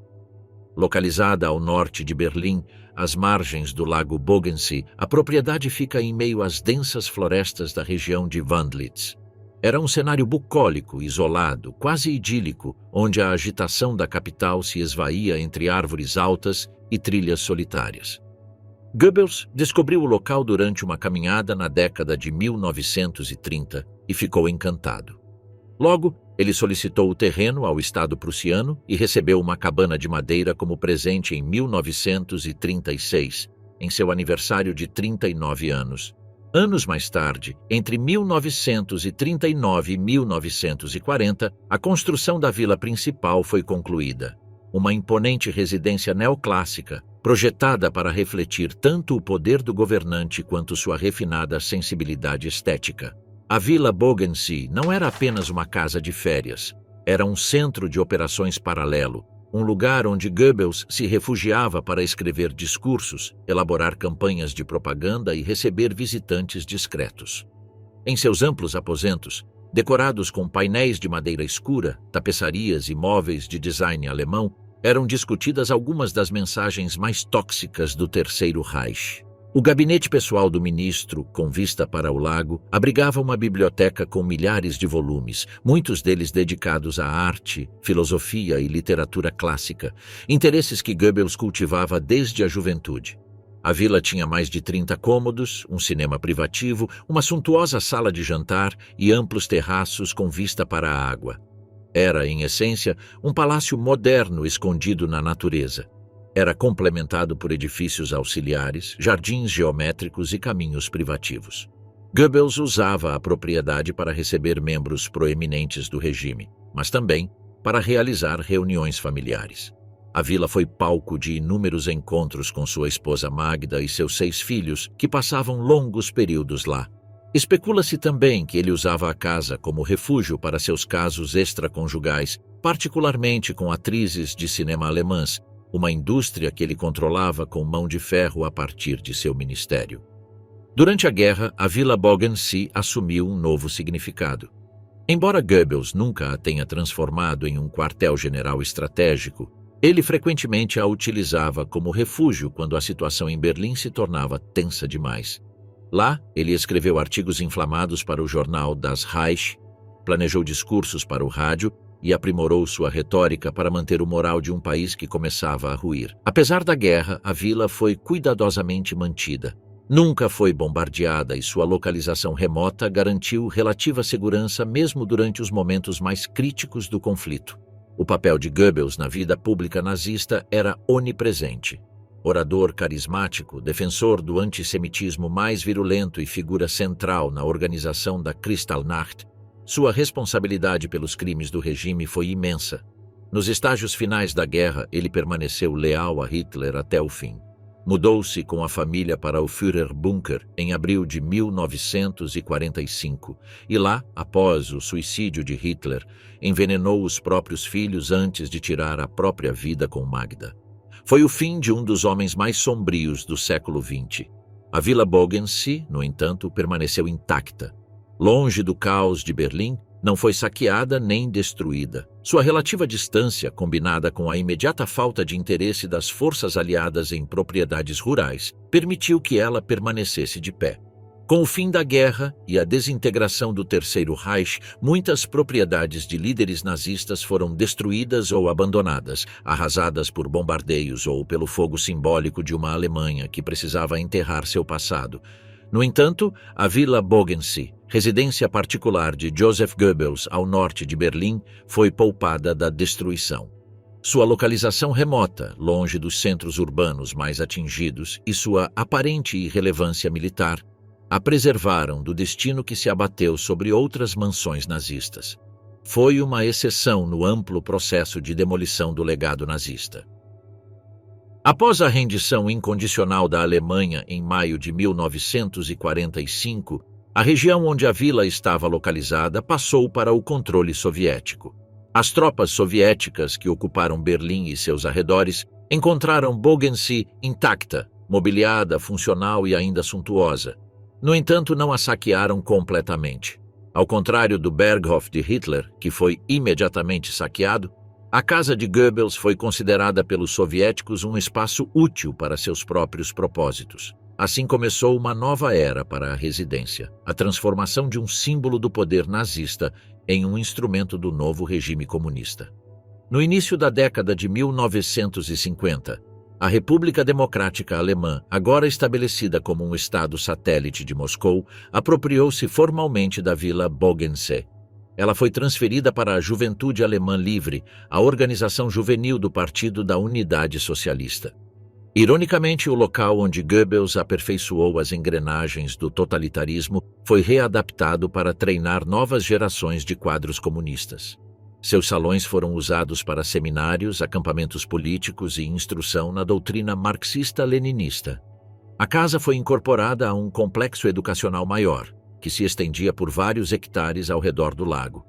Speaker 1: Localizada ao norte de Berlim, às margens do lago Bogensee, a propriedade fica em meio às densas florestas da região de Wandlitz. Era um cenário bucólico, isolado, quase idílico, onde a agitação da capital se esvaía entre árvores altas e trilhas solitárias. Goebbels descobriu o local durante uma caminhada na década de 1930 e ficou encantado. Logo, ele solicitou o terreno ao Estado prussiano e recebeu uma cabana de madeira como presente em 1936, em seu aniversário de 39 anos. Anos mais tarde, entre 1939 e 1940, a construção da vila principal foi concluída. Uma imponente residência neoclássica, projetada para refletir tanto o poder do governante quanto sua refinada sensibilidade estética. A Villa Bogensee não era apenas uma casa de férias, era um centro de operações paralelo, um lugar onde Goebbels se refugiava para escrever discursos, elaborar campanhas de propaganda e receber visitantes discretos. Em seus amplos aposentos, decorados com painéis de madeira escura, tapeçarias e móveis de design alemão, eram discutidas algumas das mensagens mais tóxicas do Terceiro Reich. O gabinete pessoal do ministro, com vista para o lago, abrigava uma biblioteca com milhares de volumes, muitos deles dedicados à arte, filosofia e literatura clássica, interesses que Goebbels cultivava desde a juventude. A vila tinha mais de 30 cômodos, um cinema privativo, uma suntuosa sala de jantar e amplos terraços com vista para a água. Era, em essência, um palácio moderno escondido na natureza. Era complementado por edifícios auxiliares, jardins geométricos e caminhos privativos. Goebbels usava a propriedade para receber membros proeminentes do regime, mas também para realizar reuniões familiares. A vila foi palco de inúmeros encontros com sua esposa Magda e seus 6 filhos, que passavam longos períodos lá. Especula-se também que ele usava a casa como refúgio para seus casos extraconjugais, particularmente com atrizes de cinema alemãs, uma indústria que ele controlava com mão de ferro a partir de seu ministério. Durante a guerra, a Vila Bodensee assumiu um novo significado. Embora Goebbels nunca a tenha transformado em um quartel-general estratégico, ele frequentemente a utilizava como refúgio quando a situação em Berlim se tornava tensa demais. Lá, ele escreveu artigos inflamados para o jornal Das Reich, planejou discursos para o rádio e aprimorou sua retórica para manter o moral de um país que começava a ruir. Apesar da guerra, a vila foi cuidadosamente mantida. Nunca foi bombardeada e sua localização remota garantiu relativa segurança mesmo durante os momentos mais críticos do conflito. O papel de Goebbels na vida pública nazista era onipresente. Orador carismático, defensor do antissemitismo mais virulento e figura central na organização da Kristallnacht, sua responsabilidade pelos crimes do regime foi imensa. Nos estágios finais da guerra, ele permaneceu leal a Hitler até o fim. Mudou-se com a família para o Führerbunker em abril de 1945 e lá, após o suicídio de Hitler, envenenou os próprios filhos antes de tirar a própria vida com Magda. Foi o fim de um dos homens mais sombrios do século XX. A Vila Bodensee, no entanto, permaneceu intacta. Longe do caos de Berlim, não foi saqueada nem destruída. Sua relativa distância, combinada com a imediata falta de interesse das forças aliadas em propriedades rurais, permitiu que ela permanecesse de pé. Com o fim da guerra e a desintegração do Terceiro Reich, muitas propriedades de líderes nazistas foram destruídas ou abandonadas, arrasadas por bombardeios ou pelo fogo simbólico de uma Alemanha que precisava enterrar seu passado. No entanto, a Vila Bodensee, residência particular de Joseph Goebbels ao norte de Berlim, foi poupada da destruição. Sua localização remota, longe dos centros urbanos mais atingidos, e sua aparente irrelevância militar a preservaram do destino que se abateu sobre outras mansões nazistas. Foi uma exceção no amplo processo de demolição do legado nazista. Após a rendição incondicional da Alemanha em maio de 1945, a região onde a vila estava localizada passou para o controle soviético. As tropas soviéticas que ocuparam Berlim e seus arredores encontraram Bodensee intacta, mobiliada, funcional e ainda suntuosa. No entanto, não a saquearam completamente. Ao contrário do Berghof de Hitler, que foi imediatamente saqueado, a casa de Goebbels foi considerada pelos soviéticos um espaço útil para seus próprios propósitos. Assim começou uma nova era para a residência, a transformação de um símbolo do poder nazista em um instrumento do novo regime comunista. No início da década de 1950, a República Democrática Alemã, agora estabelecida como um estado satélite de Moscou, apropriou-se formalmente da Vila Bodensee. Ela foi transferida para a Juventude Alemã Livre, a organização juvenil do Partido da Unidade Socialista. Ironicamente, o local onde Goebbels aperfeiçoou as engrenagens do totalitarismo foi readaptado para treinar novas gerações de quadros comunistas. Seus salões foram usados para seminários, acampamentos políticos e instrução na doutrina marxista-leninista. A casa foi incorporada a um complexo educacional maior, que se estendia por vários hectares ao redor do lago.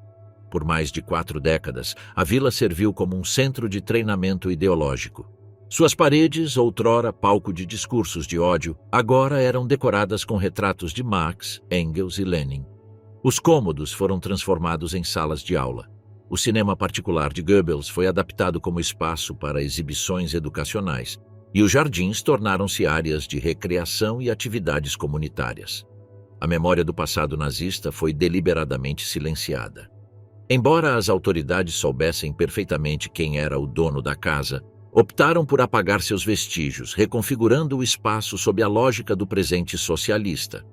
Speaker 1: Por mais de 4 décadas, a vila serviu como um centro de treinamento ideológico. Suas paredes, outrora palco de discursos de ódio, agora eram decoradas com retratos de Marx, Engels e Lenin. Os cômodos foram transformados em salas de aula. O cinema particular de Goebbels foi adaptado como espaço para exibições educacionais, e os jardins tornaram-se áreas de recreação e atividades comunitárias. A memória do passado nazista foi deliberadamente silenciada. Embora as autoridades soubessem perfeitamente quem era o dono da casa, optaram por apagar seus vestígios, reconfigurando o espaço sob a lógica do presente socialista.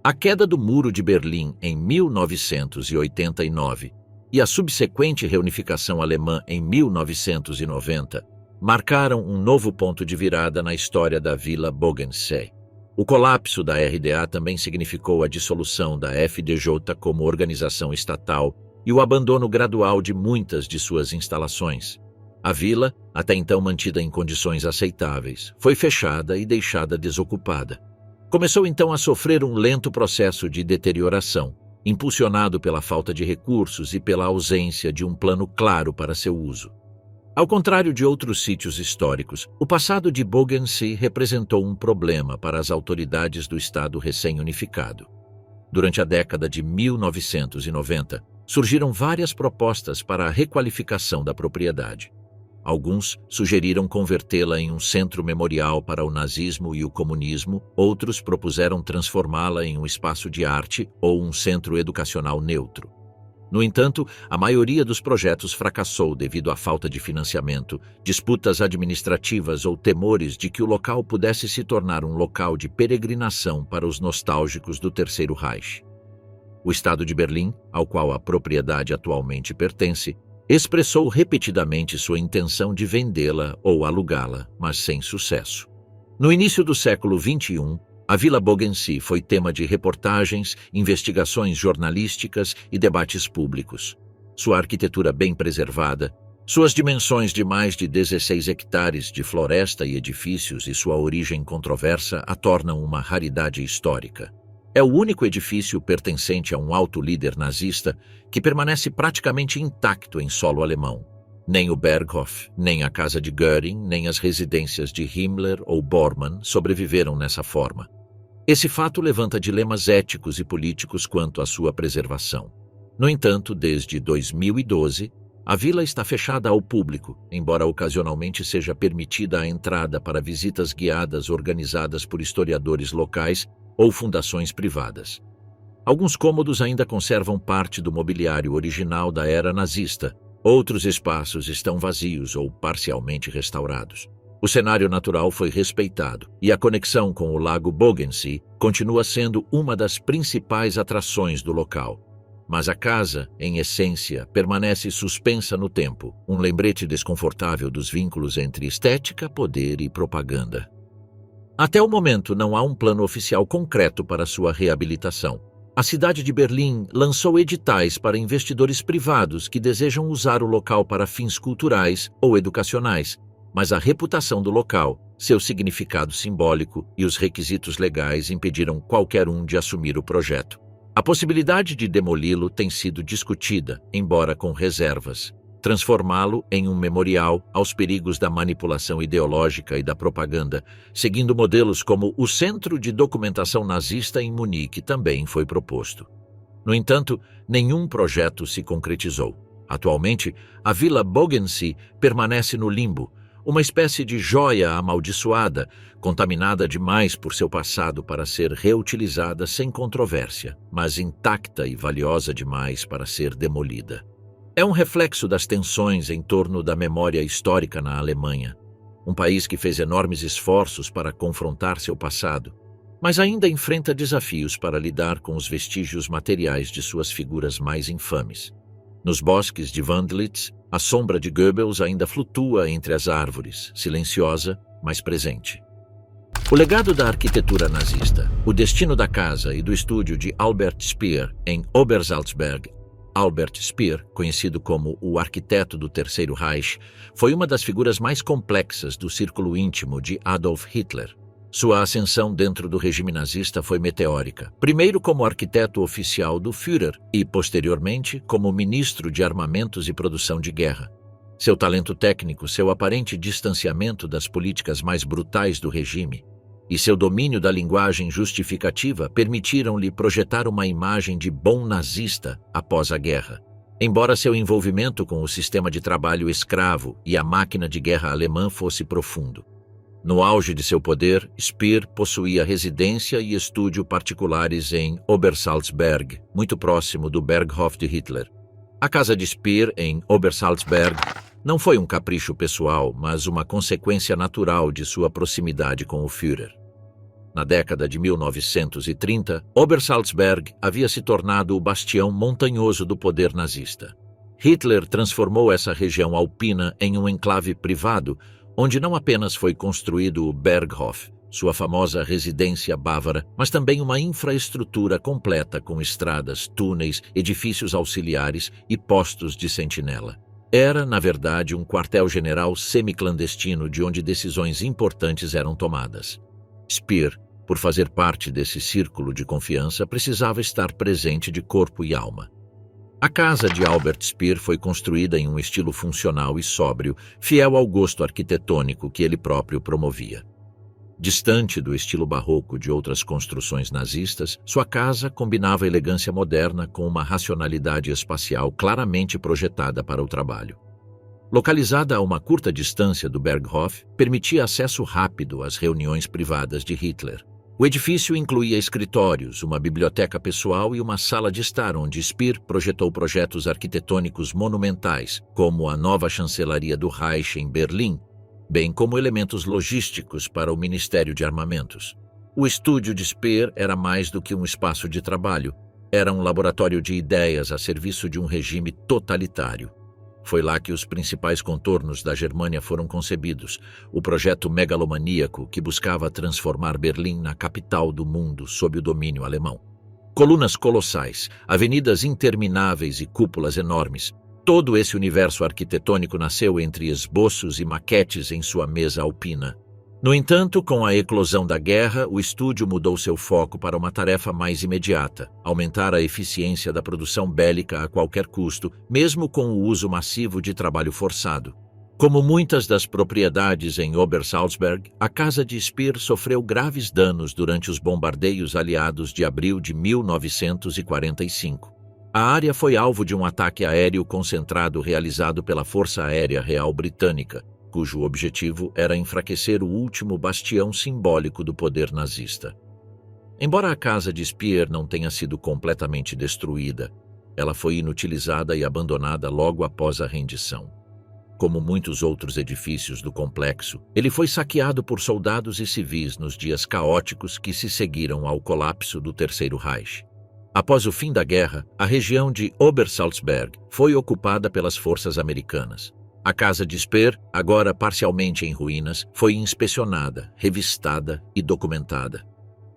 Speaker 1: A queda do Muro de Berlim em 1989 e a subsequente reunificação alemã em 1990 marcaram um novo ponto de virada na história da Vila Bodensee. O colapso da RDA também significou a dissolução da FDJ como organização estatal e o abandono gradual de muitas de suas instalações. A vila, até então mantida em condições aceitáveis, foi fechada e deixada desocupada. Começou então a sofrer um lento processo de deterioração, impulsionado pela falta de recursos e pela ausência de um plano claro para seu uso. Ao contrário de outros sítios históricos, o passado de Beaugency representou um problema para as autoridades do Estado recém-unificado. Durante a década de 1990, surgiram várias propostas para a requalificação da propriedade. Alguns sugeriram convertê-la em um centro memorial para o nazismo e o comunismo, outros propuseram transformá-la em um espaço de arte ou um centro educacional neutro. No entanto, a maioria dos projetos fracassou devido à falta de financiamento, disputas administrativas ou temores de que o local pudesse se tornar um local de peregrinação para os nostálgicos do Terceiro Reich. O Estado de Berlim, ao qual a propriedade atualmente pertence, expressou repetidamente sua intenção de vendê-la ou alugá-la, mas sem sucesso. No início do século XXI, a Vila Beaugency foi tema de reportagens, investigações jornalísticas e debates públicos. Sua arquitetura bem preservada, suas dimensões de mais de 16 hectares de floresta e edifícios e sua origem controversa a tornam uma raridade histórica. É o único edifício pertencente a um alto líder nazista que permanece praticamente intacto em solo alemão. Nem o Berghof, nem a casa de Göring, nem as residências de Himmler ou Bormann sobreviveram nessa forma. Esse fato levanta dilemas éticos e políticos quanto à sua preservação. No entanto, desde 2012, a vila está fechada ao público, embora ocasionalmente seja permitida a entrada para visitas guiadas organizadas por historiadores locais ou fundações privadas. Alguns cômodos ainda conservam parte do mobiliário original da era nazista. Outros espaços estão vazios ou parcialmente restaurados. O cenário natural foi respeitado e a conexão com o Lago Beaugency continua sendo uma das principais atrações do local. Mas a casa, em essência, permanece suspensa no tempo, um lembrete desconfortável dos vínculos entre estética, poder e propaganda. Até o momento, não há um plano oficial concreto para sua reabilitação. A cidade de Berlim lançou editais para investidores privados que desejam usar o local para fins culturais ou educacionais, mas a reputação do local, seu significado simbólico e os requisitos legais impediram qualquer um de assumir o projeto. A possibilidade de demoli-lo tem sido discutida, embora com reservas. Transformá-lo em um memorial aos perigos da manipulação ideológica e da propaganda, seguindo modelos como o Centro de Documentação Nazista em Munique também foi proposto. No entanto, nenhum projeto se concretizou. Atualmente, a Vila Beaugency permanece no limbo, uma espécie de joia amaldiçoada, contaminada demais por seu passado para ser reutilizada sem controvérsia, mas intacta e valiosa demais para ser demolida. É um reflexo das tensões em torno da memória histórica na Alemanha, um país que fez enormes esforços para confrontar seu passado, mas ainda enfrenta desafios para lidar com os vestígios materiais de suas figuras mais infames. Nos bosques de Wandlitz, a sombra de Goebbels ainda flutua entre as árvores, silenciosa, mas presente. O legado da arquitetura nazista, o destino da casa e do estúdio de Albert Speer em Obersalzberg. Albert Speer, conhecido como o arquiteto do Terceiro Reich, foi uma das figuras mais complexas do círculo íntimo de Adolf Hitler. Sua ascensão dentro do regime nazista foi meteórica, primeiro como arquiteto oficial do Führer e, posteriormente, como ministro de armamentos e produção de guerra. Seu talento técnico, seu aparente distanciamento das políticas mais brutais do regime e seu domínio da linguagem justificativa permitiram-lhe projetar uma imagem de bom nazista após a guerra. Embora seu envolvimento com o sistema de trabalho escravo e a máquina de guerra alemã fosse profundo. No auge de seu poder, Speer possuía residência e estúdio particulares em Obersalzberg, muito próximo do Berghof de Hitler. A casa de Speer, em Obersalzberg, não foi um capricho pessoal, mas uma consequência natural de sua proximidade com o Führer. Na década de 1930, Obersalzberg havia se tornado o bastião montanhoso do poder nazista. Hitler transformou essa região alpina em um enclave privado, onde não apenas foi construído o Berghof, sua famosa residência bávara, mas também uma infraestrutura completa com estradas, túneis, edifícios auxiliares e postos de sentinela. Era, na verdade, um quartel-general semiclandestino de onde decisões importantes eram tomadas. Speer, por fazer parte desse círculo de confiança, precisava estar presente de corpo e alma. A casa de Albert Speer foi construída em um estilo funcional e sóbrio, fiel ao gosto arquitetônico que ele próprio promovia. Distante do estilo barroco de outras construções nazistas, sua casa combinava elegância moderna com uma racionalidade espacial claramente projetada para o trabalho. Localizada a uma curta distância do Berghof, permitia acesso rápido às reuniões privadas de Hitler. O edifício incluía escritórios, uma biblioteca pessoal e uma sala de estar onde Speer projetou projetos arquitetônicos monumentais, como a nova chancelaria do Reich em Berlim, bem como elementos logísticos para o Ministério de Armamentos. O estúdio de Speer era mais do que um espaço de trabalho, era um laboratório de ideias a serviço de um regime totalitário. Foi lá que os principais contornos da Germânia foram concebidos, o projeto megalomaníaco que buscava transformar Berlim na capital do mundo sob o domínio alemão. Colunas colossais, avenidas intermináveis e cúpulas enormes. Todo esse universo arquitetônico nasceu entre esboços e maquetes em sua mesa alpina. No entanto, com a eclosão da guerra, o estúdio mudou seu foco para uma tarefa mais imediata: aumentar a eficiência da produção bélica a qualquer custo, mesmo com o uso massivo de trabalho forçado. Como muitas das propriedades em Obersalzberg, a casa de Speer sofreu graves danos durante os bombardeios aliados de abril de 1945. A área foi alvo de um ataque aéreo concentrado realizado pela Força Aérea Real Britânica, cujo objetivo era enfraquecer o último bastião simbólico do poder nazista. Embora a casa de Speer não tenha sido completamente destruída, ela foi inutilizada e abandonada logo após a rendição. Como muitos outros edifícios do complexo, ele foi saqueado por soldados e civis nos dias caóticos que se seguiram ao colapso do Terceiro Reich. Após o fim da guerra, a região de Obersalzberg foi ocupada pelas forças americanas. A casa de Speer, agora parcialmente em ruínas, foi inspecionada, revistada e documentada.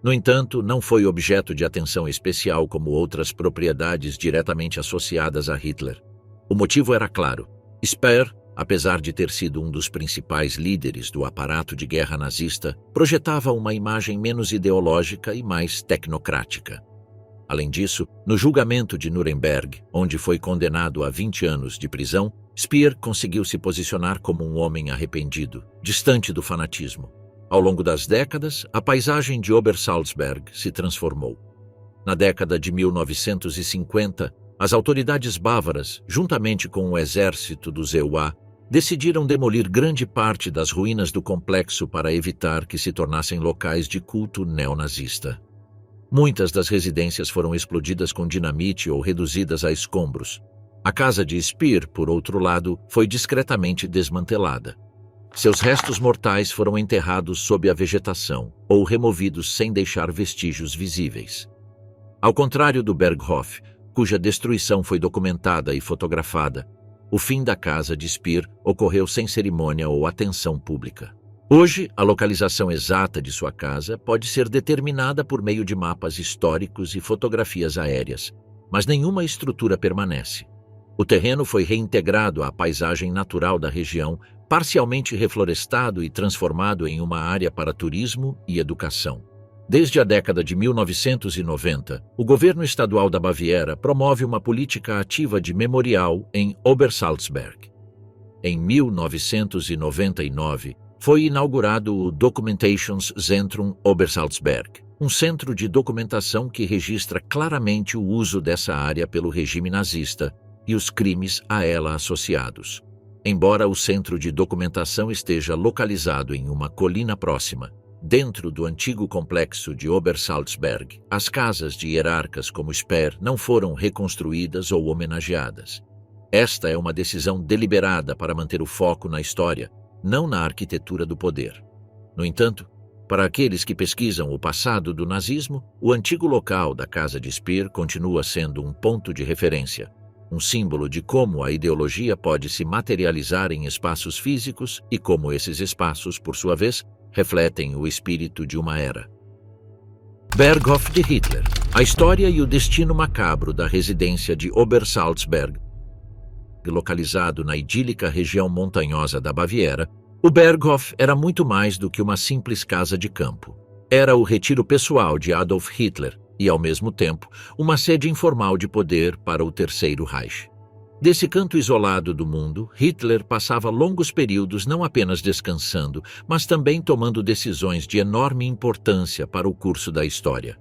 Speaker 1: No entanto, não foi objeto de atenção especial como outras propriedades diretamente associadas a Hitler. O motivo era claro: Speer, apesar de ter sido um dos principais líderes do aparato de guerra nazista, projetava uma imagem menos ideológica e mais tecnocrática. Além disso, no julgamento de Nuremberg, onde foi condenado a 20 anos de prisão, Speer conseguiu se posicionar como um homem arrependido, distante do fanatismo. Ao longo das décadas, a paisagem de Obersalzberg se transformou. Na década de 1950, as autoridades bávaras, juntamente com o exército do ZUA, decidiram demolir grande parte das ruínas do complexo para evitar que se tornassem locais de culto neonazista. Muitas das residências foram explodidas com dinamite ou reduzidas a escombros. A casa de Speer, por outro lado, foi discretamente desmantelada. Seus restos mortais foram enterrados sob a vegetação ou removidos sem deixar vestígios visíveis. Ao contrário do Berghof, cuja destruição foi documentada e fotografada, o fim da casa de Speer ocorreu sem cerimônia ou atenção pública. Hoje, a localização exata de sua casa pode ser determinada por meio de mapas históricos e fotografias aéreas, mas nenhuma estrutura permanece. O terreno foi reintegrado à paisagem natural da região, parcialmente reflorestado e transformado em uma área para turismo e educação. Desde a década de 1990, o governo estadual da Baviera promove uma política ativa de memorial em Obersalzberg. Em 1999, foi inaugurado o Dokumentationszentrum Obersalzberg, um centro de documentação que registra claramente o uso dessa área pelo regime nazista e os crimes a ela associados. Embora o centro de documentação esteja localizado em uma colina próxima, dentro do antigo complexo de Obersalzberg, as casas de hierarcas como Speer não foram reconstruídas ou homenageadas. Esta é uma decisão deliberada para manter o foco na história, não na arquitetura do poder. No entanto, para aqueles que pesquisam o passado do nazismo, o antigo local da casa de Speer continua sendo um ponto de referência, um símbolo de como a ideologia pode se materializar em espaços físicos e como esses espaços, por sua vez, refletem o espírito de uma era. Berghof de Hitler, a história e o destino macabro da residência de Obersalzberg. Salzberg, localizado na idílica região montanhosa da Baviera, o Berghof era muito mais do que uma simples casa de campo. Era o retiro pessoal de Adolf Hitler e, ao mesmo tempo, uma sede informal de poder para o Terceiro Reich. Desse canto isolado do mundo, Hitler passava longos períodos não apenas descansando, mas também tomando decisões de enorme importância para o curso da história.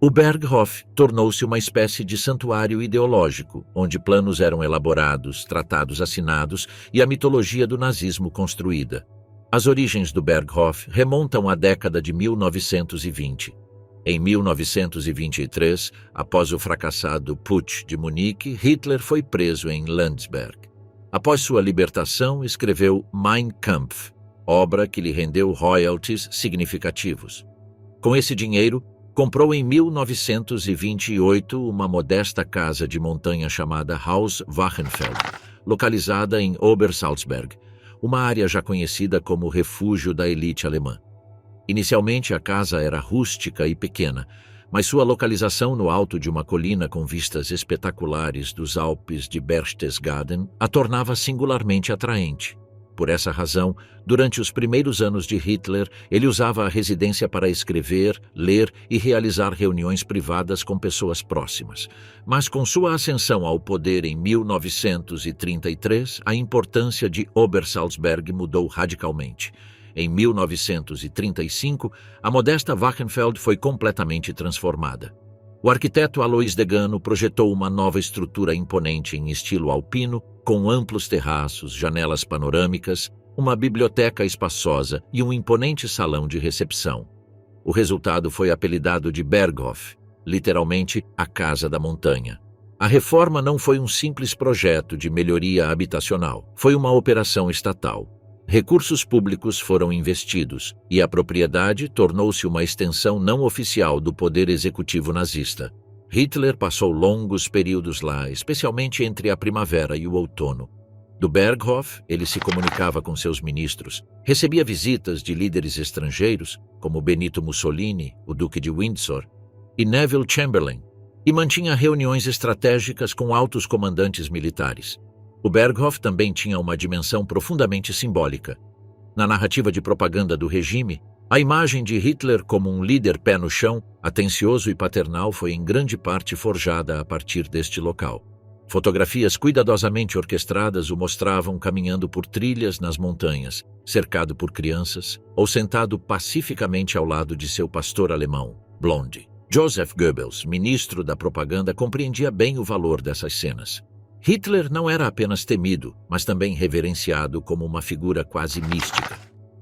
Speaker 1: O Berghof tornou-se uma espécie de santuário ideológico, onde planos eram elaborados, tratados assinados e a mitologia do nazismo construída. As origens do Berghof remontam à década de 1920. Em 1923, após o fracassado Putsch de Munique, Hitler foi preso em Landsberg. Após sua libertação, escreveu Mein Kampf, obra que lhe rendeu royalties significativos. Com esse dinheiro, comprou em 1928 uma modesta casa de montanha chamada Haus Wachenfeld, localizada em Obersalzberg, uma área já conhecida como refúgio da elite alemã. Inicialmente, a casa era rústica e pequena, mas sua localização no alto de uma colina com vistas espetaculares dos Alpes de Berchtesgaden a tornava singularmente atraente. Por essa razão, durante os primeiros anos de Hitler, ele usava a residência para escrever, ler e realizar reuniões privadas com pessoas próximas. Mas com sua ascensão ao poder em 1933, a importância de Obersalzberg mudou radicalmente. Em 1935, a modesta Wachenfeld foi completamente transformada. O arquiteto Alois Degano projetou uma nova estrutura imponente em estilo alpino, com amplos terraços, janelas panorâmicas, uma biblioteca espaçosa e um imponente salão de recepção. O resultado foi apelidado de Berghof, literalmente a Casa da Montanha. A reforma não foi um simples projeto de melhoria habitacional, foi uma operação estatal. Recursos públicos foram investidos e a propriedade tornou-se uma extensão não oficial do poder executivo nazista. Hitler passou longos períodos lá, especialmente entre a primavera e o outono. Do Berghof, ele se comunicava com seus ministros, recebia visitas de líderes estrangeiros, como Benito Mussolini, o Duque de Windsor, e Neville Chamberlain, e mantinha reuniões estratégicas com altos comandantes militares. O Berghof também tinha uma dimensão profundamente simbólica. Na narrativa de propaganda do regime, a imagem de Hitler como um líder pé no chão, atencioso e paternal foi em grande parte forjada a partir deste local. Fotografias cuidadosamente orquestradas o mostravam caminhando por trilhas nas montanhas, cercado por crianças, ou sentado pacificamente ao lado de seu pastor alemão, Blonde. Joseph Goebbels, ministro da propaganda, compreendia bem o valor dessas cenas. Hitler não era apenas temido, mas também reverenciado como uma figura quase mística.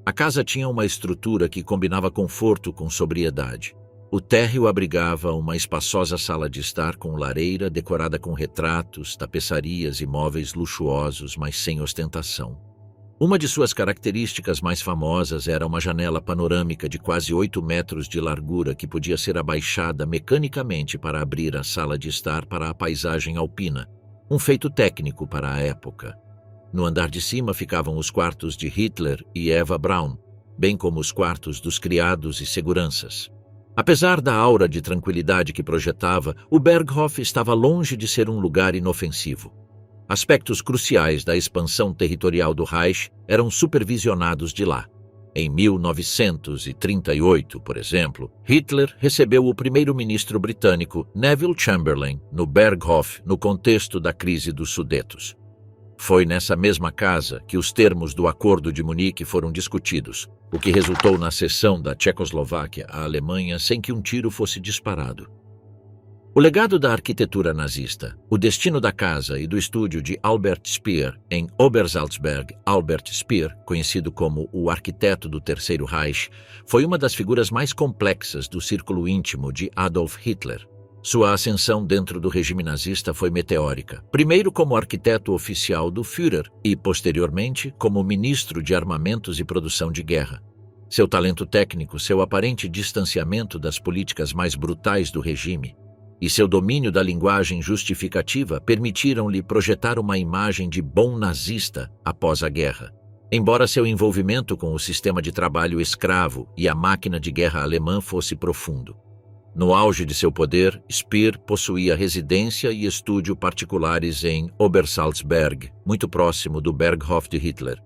Speaker 1: A casa tinha uma estrutura que combinava conforto com sobriedade. O térreo abrigava uma espaçosa sala de estar com lareira decorada com retratos, tapeçarias e móveis luxuosos, mas sem ostentação. Uma de suas características mais famosas era uma janela panorâmica de quase 8 metros de largura que podia ser abaixada mecanicamente para abrir a sala de estar para a paisagem alpina, um feito técnico para a época. No andar de cima ficavam os quartos de Hitler e Eva Braun, bem como os quartos dos criados e seguranças. Apesar da aura de tranquilidade que projetava, o Berghof estava longe de ser um lugar inofensivo. Aspectos cruciais da expansão territorial do Reich eram supervisionados de lá. Em 1938, por exemplo, Hitler recebeu o primeiro-ministro britânico Neville Chamberlain no Berghof no contexto da crise dos Sudetos. Foi nessa mesma casa que os termos do Acordo de Munique foram discutidos, o que resultou na cessão da Tchecoslováquia à Alemanha sem que um tiro fosse disparado. O legado da arquitetura nazista, o destino da casa e do estúdio de Albert Speer em Obersalzberg, Albert Speer, conhecido como o arquiteto do Terceiro Reich, foi uma das figuras mais complexas do círculo íntimo de Adolf Hitler. Sua ascensão dentro do regime nazista foi meteórica, primeiro como arquiteto oficial do Führer e, posteriormente, como ministro de armamentos e produção de guerra. Seu talento técnico, seu aparente distanciamento das políticas mais brutais do regime e seu domínio da linguagem justificativa permitiram-lhe projetar uma imagem de bom nazista após a guerra. Embora seu envolvimento com o sistema de trabalho escravo e a máquina de guerra alemã fosse profundo. No auge de seu poder, Speer possuía residência e estúdio particulares em Obersalzberg, muito próximo do Berghof de Hitler.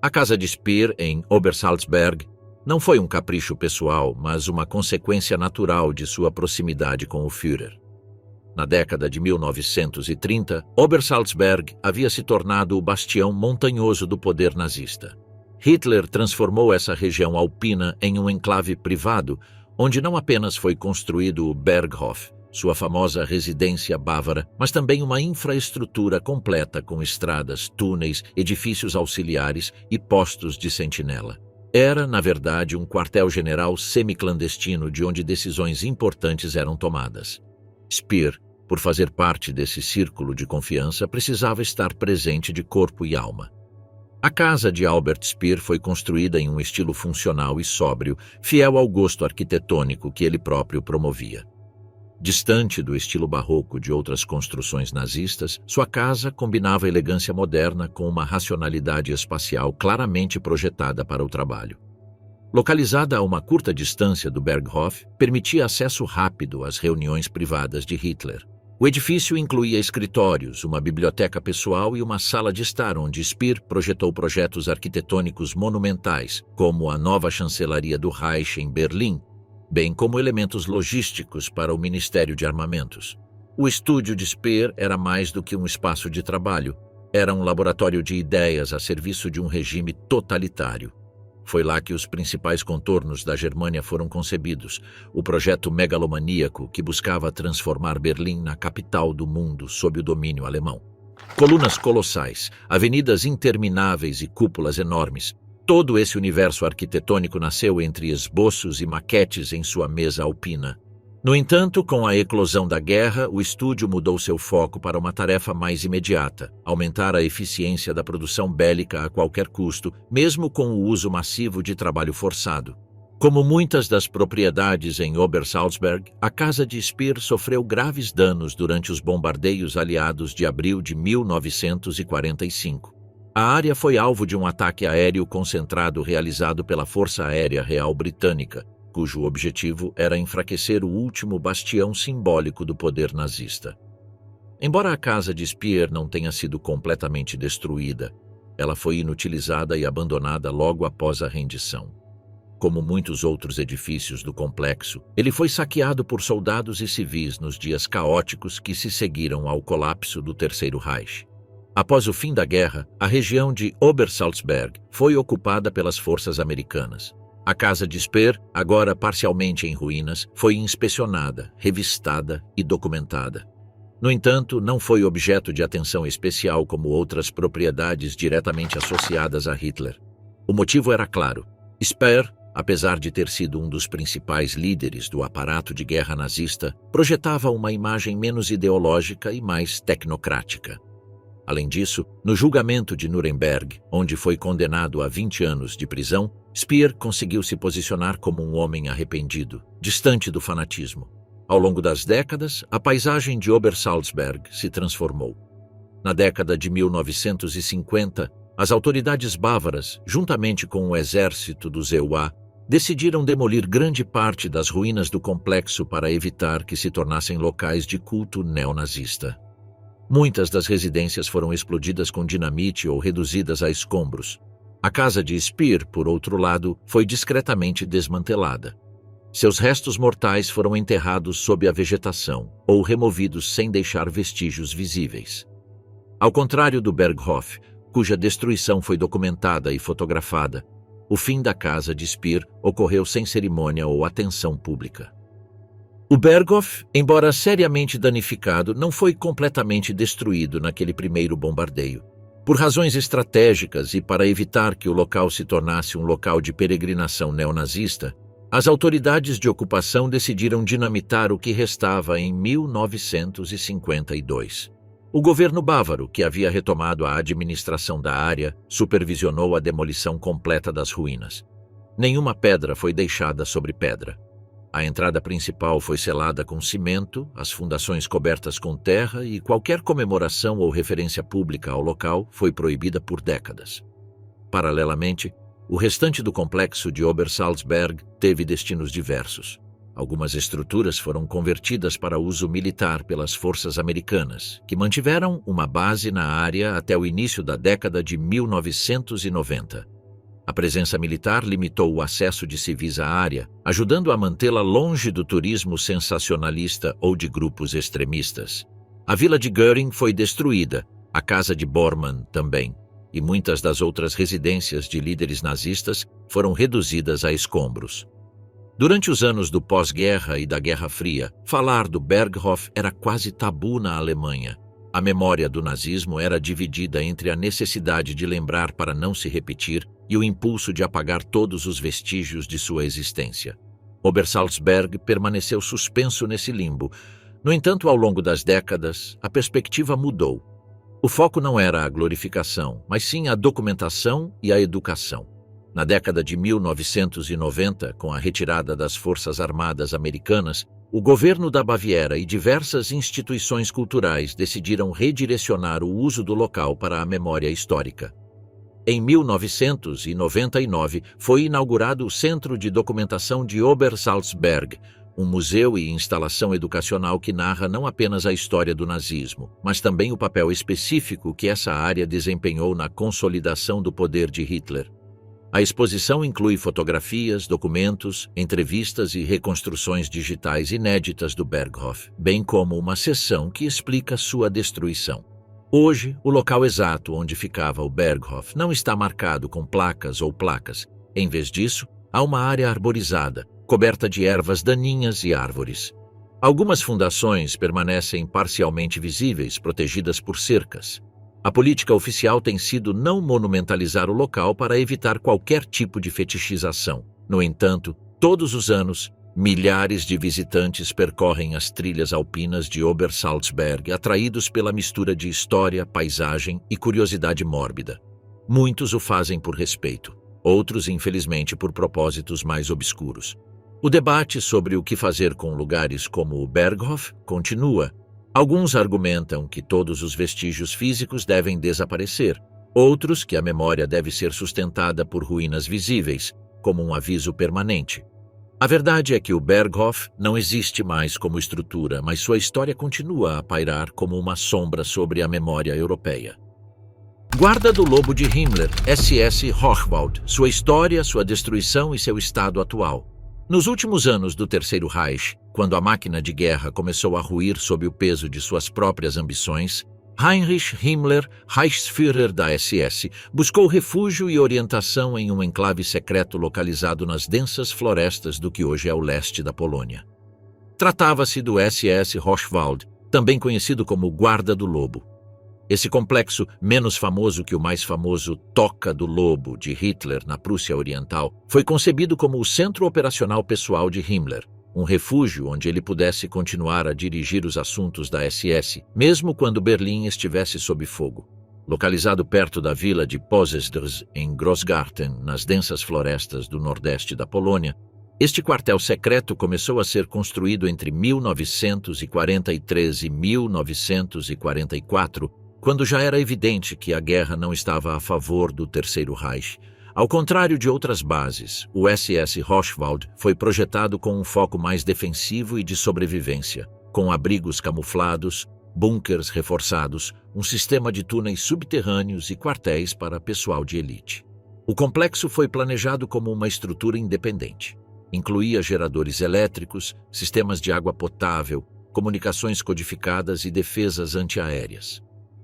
Speaker 1: A casa de Speer, em Obersalzberg, não foi um capricho pessoal, mas uma consequência natural de sua proximidade com o Führer. Na década de 1930, Obersalzberg havia se tornado o bastião montanhoso do poder nazista. Hitler transformou essa região alpina em um enclave privado, onde não apenas foi construído o Berghof, sua famosa residência bávara, mas também uma infraestrutura completa com estradas, túneis, edifícios auxiliares e postos de sentinela. Era, na verdade, um quartel-general semiclandestino de onde decisões importantes eram tomadas. Speer, por fazer parte desse círculo de confiança, precisava estar presente de corpo e alma. A casa de Albert Speer foi construída em um estilo funcional e sóbrio, fiel ao gosto arquitetônico que ele próprio promovia. Distante do estilo barroco de outras construções nazistas, sua casa combinava elegância moderna com uma racionalidade espacial claramente projetada para o trabalho. Localizada a uma curta distância do Berghof, permitia acesso rápido às reuniões privadas de Hitler. O edifício incluía escritórios, uma biblioteca pessoal e uma sala de estar onde Speer projetou projetos arquitetônicos monumentais, como a nova chancelaria do Reich em Berlim, bem como elementos logísticos para o Ministério de Armamentos. O estúdio de Speer era mais do que um espaço de trabalho, era um laboratório de ideias a serviço de um regime totalitário. Foi lá que os principais contornos da Germânia foram concebidos, o projeto megalomaníaco que buscava transformar Berlim na capital do mundo sob o domínio alemão. Colunas colossais, avenidas intermináveis e cúpulas enormes. Todo esse universo arquitetônico nasceu entre esboços e maquetes em sua mesa alpina. No entanto, com a eclosão da guerra, o estúdio mudou seu foco para uma tarefa mais imediata: aumentar a eficiência da produção bélica a qualquer custo, mesmo com o uso massivo de trabalho forçado. Como muitas das propriedades em Obersalzberg, a casa de Speer sofreu graves danos durante os bombardeios aliados de abril de 1945. A área foi alvo de um ataque aéreo concentrado realizado pela Força Aérea Real Britânica, cujo objetivo era enfraquecer o último bastião simbólico do poder nazista. Embora a casa de Speer não tenha sido completamente destruída, ela foi inutilizada e abandonada logo após a rendição. Como muitos outros edifícios do complexo, ele foi saqueado por soldados e civis nos dias caóticos que se seguiram ao colapso do Terceiro Reich. Após o fim da guerra, a região de Obersalzberg foi ocupada pelas forças americanas. A casa de Speer, agora parcialmente em ruínas, foi inspecionada, revistada e documentada. No entanto, não foi objeto de atenção especial como outras propriedades diretamente associadas a Hitler. O motivo era claro: Speer, apesar de ter sido um dos principais líderes do aparato de guerra nazista, projetava uma imagem menos ideológica e mais tecnocrática. Além disso, no julgamento de Nuremberg, onde foi condenado a 20 anos de prisão, Speer conseguiu se posicionar como um homem arrependido, distante do fanatismo. Ao longo das décadas, a paisagem de Obersalzberg se transformou. Na década de 1950, as autoridades bávaras, juntamente com o exército do ZUA, decidiram demolir grande parte das ruínas do complexo para evitar que se tornassem locais de culto neonazista. Muitas das residências foram explodidas com dinamite ou reduzidas a escombros. A casa de Speer, por outro lado, foi discretamente desmantelada. Seus restos mortais foram enterrados sob a vegetação ou removidos sem deixar vestígios visíveis. Ao contrário do Berghof, cuja destruição foi documentada e fotografada, o fim da casa de Speer ocorreu sem cerimônia ou atenção pública. O Berghof, embora seriamente danificado, não foi completamente destruído naquele primeiro bombardeio. Por razões estratégicas e para evitar que o local se tornasse um local de peregrinação neonazista, as autoridades de ocupação decidiram dinamitar o que restava em 1952. O governo bávaro, que havia retomado a administração da área, supervisionou a demolição completa das ruínas. Nenhuma pedra foi deixada sobre pedra. A entrada principal foi selada com cimento, as fundações cobertas com terra e qualquer comemoração ou referência pública ao local foi proibida por décadas. Paralelamente, o restante do complexo de Obersalzberg teve destinos diversos. Algumas estruturas foram convertidas para uso militar pelas forças americanas, que mantiveram uma base na área até o início da década de 1990. A presença militar limitou o acesso de civis à área, ajudando a mantê-la longe do turismo sensacionalista ou de grupos extremistas. A vila de Göring foi destruída, a casa de Bormann também, e muitas das outras residências de líderes nazistas foram reduzidas a escombros. Durante os anos do pós-guerra e da Guerra Fria, falar do Berghof era quase tabu na Alemanha. A memória do nazismo era dividida entre a necessidade de lembrar para não se repetir e o impulso de apagar todos os vestígios de sua existência. Obersalzberg permaneceu suspenso nesse limbo. No entanto, ao longo das décadas, a perspectiva mudou. O foco não era a glorificação, mas sim a documentação e a educação. Na década de 1990, com a retirada das Forças Armadas Americanas, o governo da Baviera e diversas instituições culturais decidiram redirecionar o uso do local para a memória histórica. Em 1999, foi inaugurado o Centro de Documentação de Obersalzberg, um museu e instalação educacional que narra não apenas a história do nazismo, mas também o papel específico que essa área desempenhou na consolidação do poder de Hitler. A exposição inclui fotografias, documentos, entrevistas e reconstruções digitais inéditas do Berghof, bem como uma seção que explica sua destruição. Hoje, o local exato onde ficava o Berghof não está marcado com placas ou placas. Em vez disso, há uma área arborizada, coberta de ervas daninhas e árvores. Algumas fundações permanecem parcialmente visíveis, protegidas por cercas. A política oficial tem sido não monumentalizar o local para evitar qualquer tipo de fetichização. No entanto, todos os anos, milhares de visitantes percorrem as trilhas alpinas de Obersalzberg, atraídos pela mistura de história, paisagem e curiosidade mórbida. Muitos o fazem por respeito, outros, infelizmente, por propósitos mais obscuros. O debate sobre o que fazer com lugares como o Berghof continua. Alguns argumentam que todos os vestígios físicos devem desaparecer, outros que a memória deve ser sustentada por ruínas visíveis, como um aviso permanente. A verdade é que o Berghof não existe mais como estrutura, mas sua história continua a pairar como uma sombra sobre a memória europeia. Guarda do Lobo de Himmler, SS Hochwald, sua história, sua destruição e seu estado atual. Nos últimos anos do Terceiro Reich, quando a máquina de guerra começou a ruir sob o peso de suas próprias ambições, Heinrich Himmler, Reichsführer da SS, buscou refúgio e orientação em um enclave secreto localizado nas densas florestas do que hoje é o leste da Polônia. Tratava-se do SS Hochwald, também conhecido como Guarda do Lobo. Esse complexo, menos famoso que o mais famoso Toca do Lobo de Hitler na Prússia Oriental, foi concebido como o centro operacional pessoal de Himmler, um refúgio onde ele pudesse continuar a dirigir os assuntos da SS, mesmo quando Berlim estivesse sob fogo. Localizado perto da vila de Posesdrz, em Grossgarten, nas densas florestas do nordeste da Polônia, este quartel secreto começou a ser construído entre 1943 e 1944, quando já era evidente que a guerra não estava a favor do Terceiro Reich. Ao contrário de outras bases, o SS Hochwald foi projetado com um foco mais defensivo e de sobrevivência, com abrigos camuflados, bunkers reforçados, um sistema de túneis subterrâneos e quartéis para pessoal de elite. O complexo foi planejado como uma estrutura independente. Incluía geradores elétricos, sistemas de água potável, comunicações codificadas e defesas antiaéreas.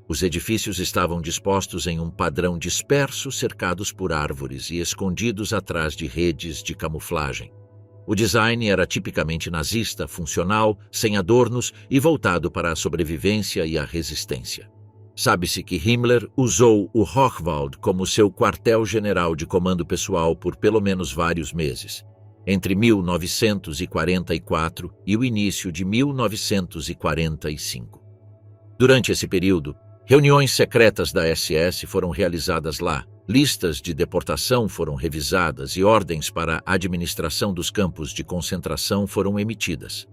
Speaker 1: Os edifícios estavam dispostos em um padrão disperso, cercados por árvores e escondidos atrás de redes de camuflagem. O design era tipicamente nazista, funcional, sem adornos e voltado para a sobrevivência e a resistência. Sabe-se que Himmler usou o Hochwald como seu quartel-general de comando pessoal por pelo menos vários meses, entre 1944 e o início de 1945. Durante esse período, reuniões secretas da SS foram realizadas lá, listas de deportação foram revisadas e ordens para a administração dos campos de concentração foram emitidas.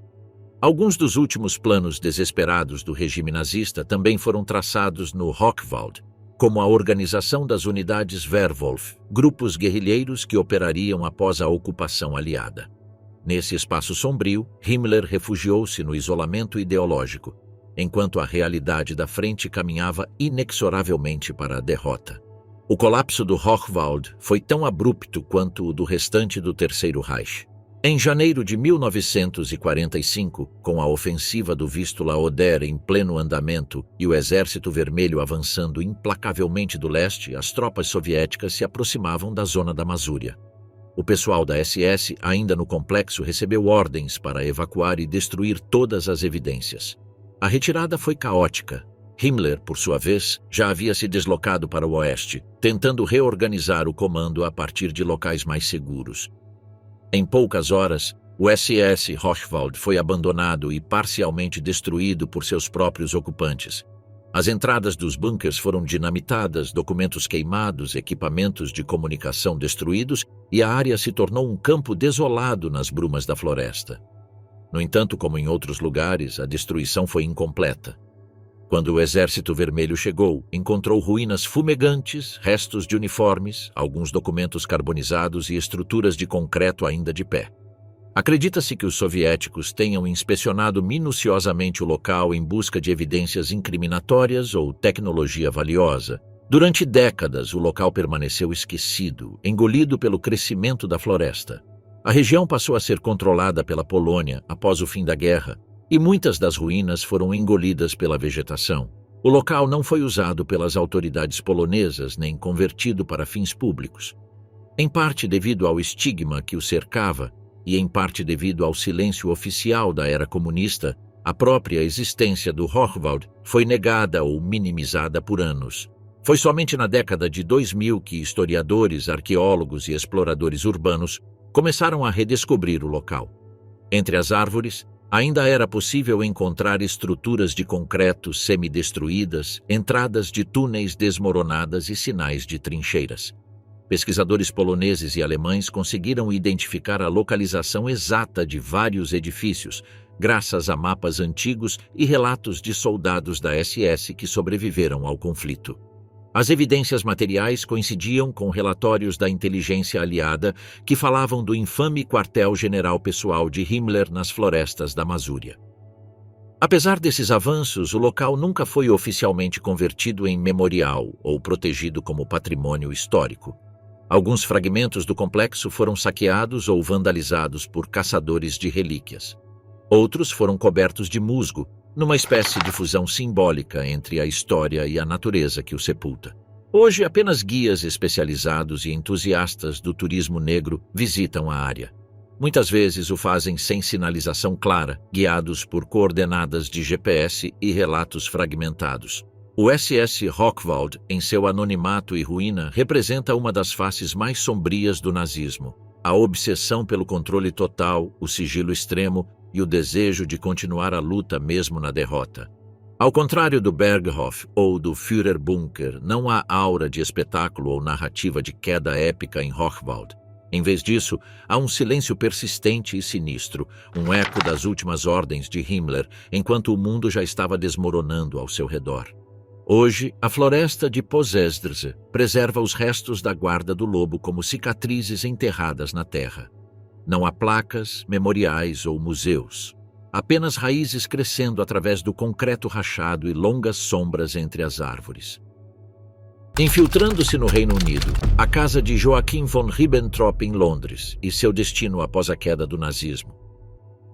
Speaker 1: Alguns dos últimos planos desesperados do regime nazista também foram traçados no Hochwald, como a organização das unidades Werwolf, grupos guerrilheiros que operariam após a ocupação aliada. Nesse espaço sombrio, Himmler refugiou-se no isolamento ideológico, enquanto a realidade da frente caminhava inexoravelmente para a derrota. O colapso do Hochwald foi tão abrupto quanto o do restante do Terceiro Reich. Em janeiro de 1945, com a ofensiva do Vístula Oder em pleno andamento e o Exército Vermelho avançando implacavelmente do leste, as tropas soviéticas se aproximavam da zona da Masúria. O pessoal da SS, ainda no complexo, recebeu ordens para evacuar e destruir todas as evidências. A retirada foi caótica. Himmler, por sua vez, já havia se deslocado para o oeste, tentando reorganizar o comando a partir de locais mais seguros. Em poucas horas, o SS Hochwald foi abandonado e parcialmente destruído por seus próprios ocupantes. As entradas dos bunkers foram dinamitadas, documentos queimados, equipamentos de comunicação destruídos e a área se tornou um campo desolado nas brumas da floresta. No entanto, como em outros lugares, a destruição foi incompleta. Quando o Exército Vermelho chegou, encontrou ruínas fumegantes, restos de uniformes, alguns documentos carbonizados e estruturas de concreto ainda de pé. Acredita-se que os soviéticos tenham inspecionado minuciosamente o local em busca de evidências incriminatórias ou tecnologia valiosa. Durante décadas, o local permaneceu esquecido, engolido pelo crescimento da floresta. A região passou a ser controlada pela Polônia após o fim da guerra, e muitas das ruínas foram engolidas pela vegetação. O local não foi usado pelas autoridades polonesas nem convertido para fins públicos. Em parte devido ao estigma que o cercava, e em parte devido ao silêncio oficial da era comunista, a própria existência do Hochwald foi negada ou minimizada por anos. Foi somente na década de 2000 que historiadores, arqueólogos e exploradores urbanos começaram a redescobrir o local. Entre as árvores, ainda era possível encontrar estruturas de concreto semidestruídas, entradas de túneis desmoronadas e sinais de trincheiras. Pesquisadores poloneses e alemães conseguiram identificar a localização exata de vários edifícios, graças a mapas antigos e relatos de soldados da SS que sobreviveram ao conflito. As evidências materiais coincidiam com relatórios da inteligência aliada que falavam do infame quartel-general pessoal de Himmler nas florestas da Masúria. Apesar desses avanços, o local nunca foi oficialmente convertido em memorial ou protegido como patrimônio histórico. Alguns fragmentos do complexo foram saqueados ou vandalizados por caçadores de relíquias. Outros foram cobertos de musgo, numa espécie de fusão simbólica entre a história e a natureza que o sepulta. Hoje, apenas guias especializados e entusiastas do turismo negro visitam a área. Muitas vezes o fazem sem sinalização clara, guiados por coordenadas de GPS e relatos fragmentados. O SS Hochwald, em seu anonimato e ruína, representa uma das faces mais sombrias do nazismo. A obsessão pelo controle total, o sigilo extremo e o desejo de continuar a luta mesmo na derrota. Ao contrário do Berghof ou do Führerbunker, não há aura de espetáculo ou narrativa de queda épica em Hochwald. Em vez disso, há um silêncio persistente e sinistro, um eco das últimas ordens de Himmler, enquanto o mundo já estava desmoronando ao seu redor. Hoje, a floresta de Posesdrze preserva os restos da guarda do lobo como cicatrizes enterradas na terra. Não há placas, memoriais ou museus. Apenas raízes crescendo através do concreto rachado e longas sombras entre as árvores. Infiltrando-se no Reino Unido, a casa de Joachim von Ribbentrop em Londres e seu destino após a queda do nazismo.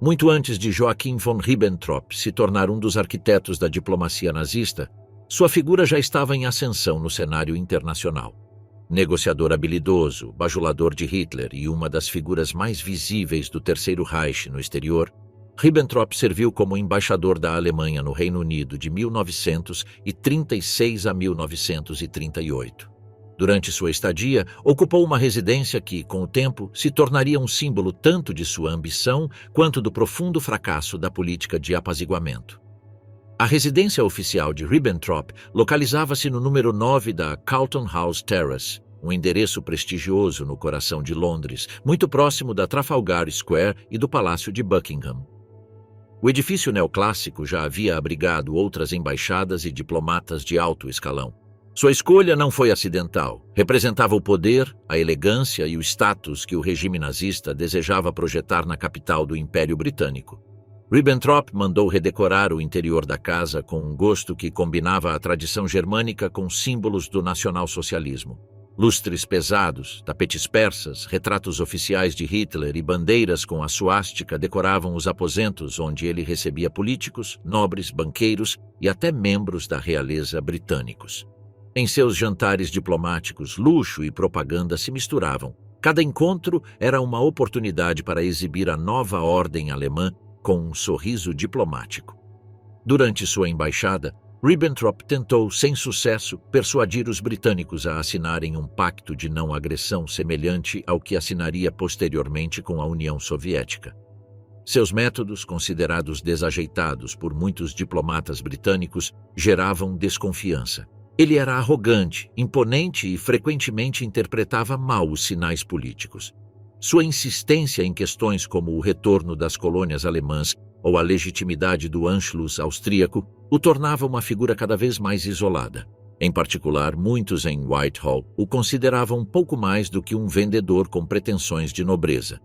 Speaker 1: Muito antes de Joachim von Ribbentrop se tornar um dos arquitetos da diplomacia nazista, sua figura já estava em ascensão no cenário internacional. Negociador habilidoso, bajulador de Hitler e uma das figuras mais visíveis do Terceiro Reich no exterior, Ribbentrop serviu como embaixador da Alemanha no Reino Unido de 1936 a 1938. Durante sua estadia, ocupou uma residência que, com o tempo, se tornaria um símbolo tanto de sua ambição quanto do profundo fracasso da política de apaziguamento. A residência oficial de Ribbentrop localizava-se no número 9 da Carlton House Terrace, um endereço prestigioso no coração de Londres, muito próximo da Trafalgar Square e do Palácio de Buckingham. O edifício neoclássico já havia abrigado outras embaixadas e diplomatas de alto escalão. Sua escolha não foi acidental. Representava o poder, a elegância e o status que o regime nazista desejava projetar na capital do Império Britânico. Ribbentrop mandou redecorar o interior da casa com um gosto que combinava a tradição germânica com símbolos do nacionalsocialismo. Lustres pesados, tapetes persas, retratos oficiais de Hitler e bandeiras com a suástica decoravam os aposentos onde ele recebia políticos, nobres, banqueiros e até membros da realeza britânicos. Em seus jantares diplomáticos, luxo e propaganda se misturavam. Cada encontro era uma oportunidade para exibir a nova ordem alemã com um sorriso diplomático. Durante sua embaixada, Ribbentrop tentou, sem sucesso, persuadir os britânicos a assinarem um pacto de não agressão semelhante ao que assinaria posteriormente com a União Soviética. Seus métodos, considerados desajeitados por muitos diplomatas britânicos, geravam desconfiança. Ele era arrogante, imponente e frequentemente interpretava mal os sinais políticos. Sua insistência em questões como o retorno das colônias alemãs ou a legitimidade do Anschluss austríaco o tornava uma figura cada vez mais isolada. Em particular, muitos em Whitehall o consideravam pouco mais do que um vendedor com pretensões de nobreza.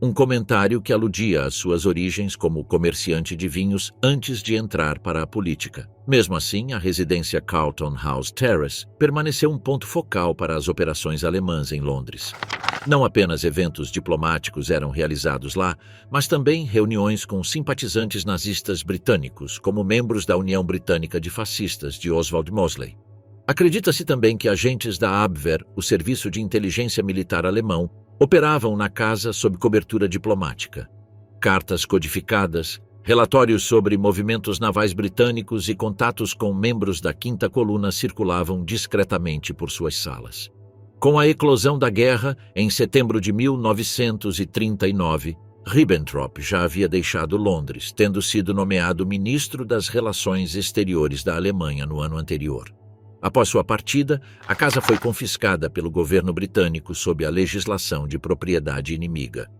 Speaker 1: Um comentário que aludia às suas origens como comerciante de vinhos antes de entrar para a política. Mesmo assim, a residência Carlton House Terrace permaneceu um ponto focal para as operações alemãs em Londres. Não apenas eventos diplomáticos eram realizados lá, mas também reuniões com simpatizantes nazistas britânicos, como membros da União Britânica de Fascistas de Oswald Mosley. Acredita-se também que agentes da Abwehr, o serviço de inteligência militar alemão, operavam na casa sob cobertura diplomática. Cartas codificadas, relatórios sobre movimentos navais britânicos e contatos com membros da Quinta Coluna circulavam discretamente por suas salas. Com a eclosão da guerra, em setembro de 1939, Ribbentrop já havia deixado Londres, tendo sido nomeado ministro das Relações Exteriores da Alemanha no ano anterior. Após sua partida, a casa foi confiscada pelo governo britânico sob a legislação de propriedade inimiga.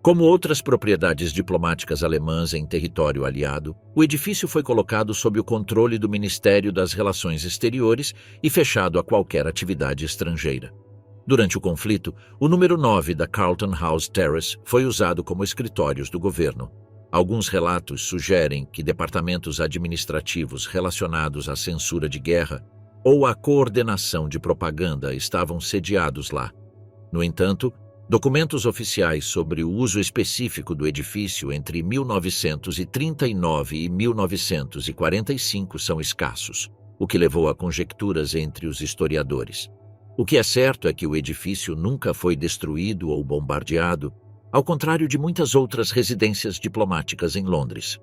Speaker 1: Como outras propriedades diplomáticas alemãs em território aliado, o edifício foi colocado sob o controle do Ministério das Relações Exteriores e fechado a qualquer atividade estrangeira. Durante o conflito, o número 9 da Carlton House Terrace foi usado como escritórios do governo. Alguns relatos sugerem que departamentos administrativos relacionados à censura de guerra ou à coordenação de propaganda estavam sediados lá. No entanto, documentos oficiais sobre o uso específico do edifício entre 1939 e 1945 são escassos, o que levou a conjecturas entre os historiadores. O que é certo é que o edifício nunca foi destruído ou bombardeado, ao contrário de muitas outras residências diplomáticas em Londres.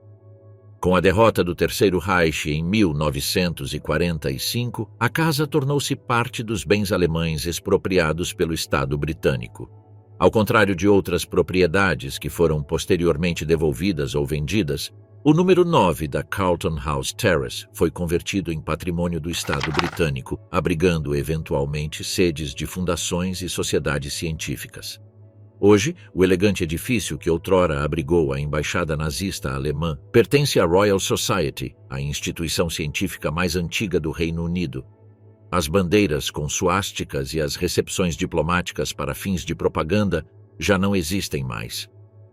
Speaker 1: Com a derrota do Terceiro Reich em 1945, a casa tornou-se parte dos bens alemães expropriados pelo Estado britânico. Ao contrário de outras propriedades que foram posteriormente devolvidas ou vendidas, o número 9 da Carlton House Terrace foi convertido em patrimônio do Estado britânico, abrigando eventualmente sedes de fundações e sociedades científicas. Hoje, o elegante edifício que outrora abrigou a embaixada nazista alemã pertence à Royal Society, a instituição científica mais antiga do Reino Unido. As bandeiras com suásticas e as recepções diplomáticas para fins de propaganda já não existem mais.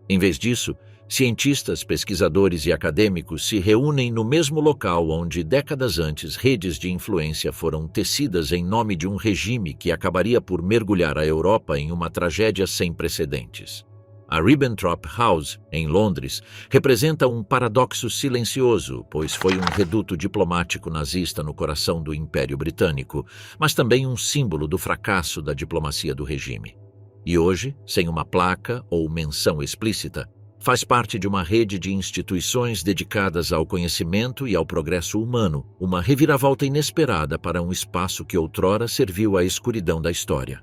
Speaker 1: Em vez disso, cientistas, pesquisadores e acadêmicos se reúnem no mesmo local onde, décadas antes, redes de influência foram tecidas em nome de um regime que acabaria por mergulhar a Europa em uma tragédia sem precedentes. A Ribbentrop House, em Londres, representa um paradoxo silencioso, pois foi um reduto diplomático nazista no coração do Império Britânico, mas também um símbolo do fracasso da diplomacia do regime. E hoje, sem uma placa ou menção explícita, faz parte de uma rede de instituições dedicadas ao conhecimento e ao progresso humano, uma reviravolta inesperada para um espaço que outrora serviu à escuridão da história.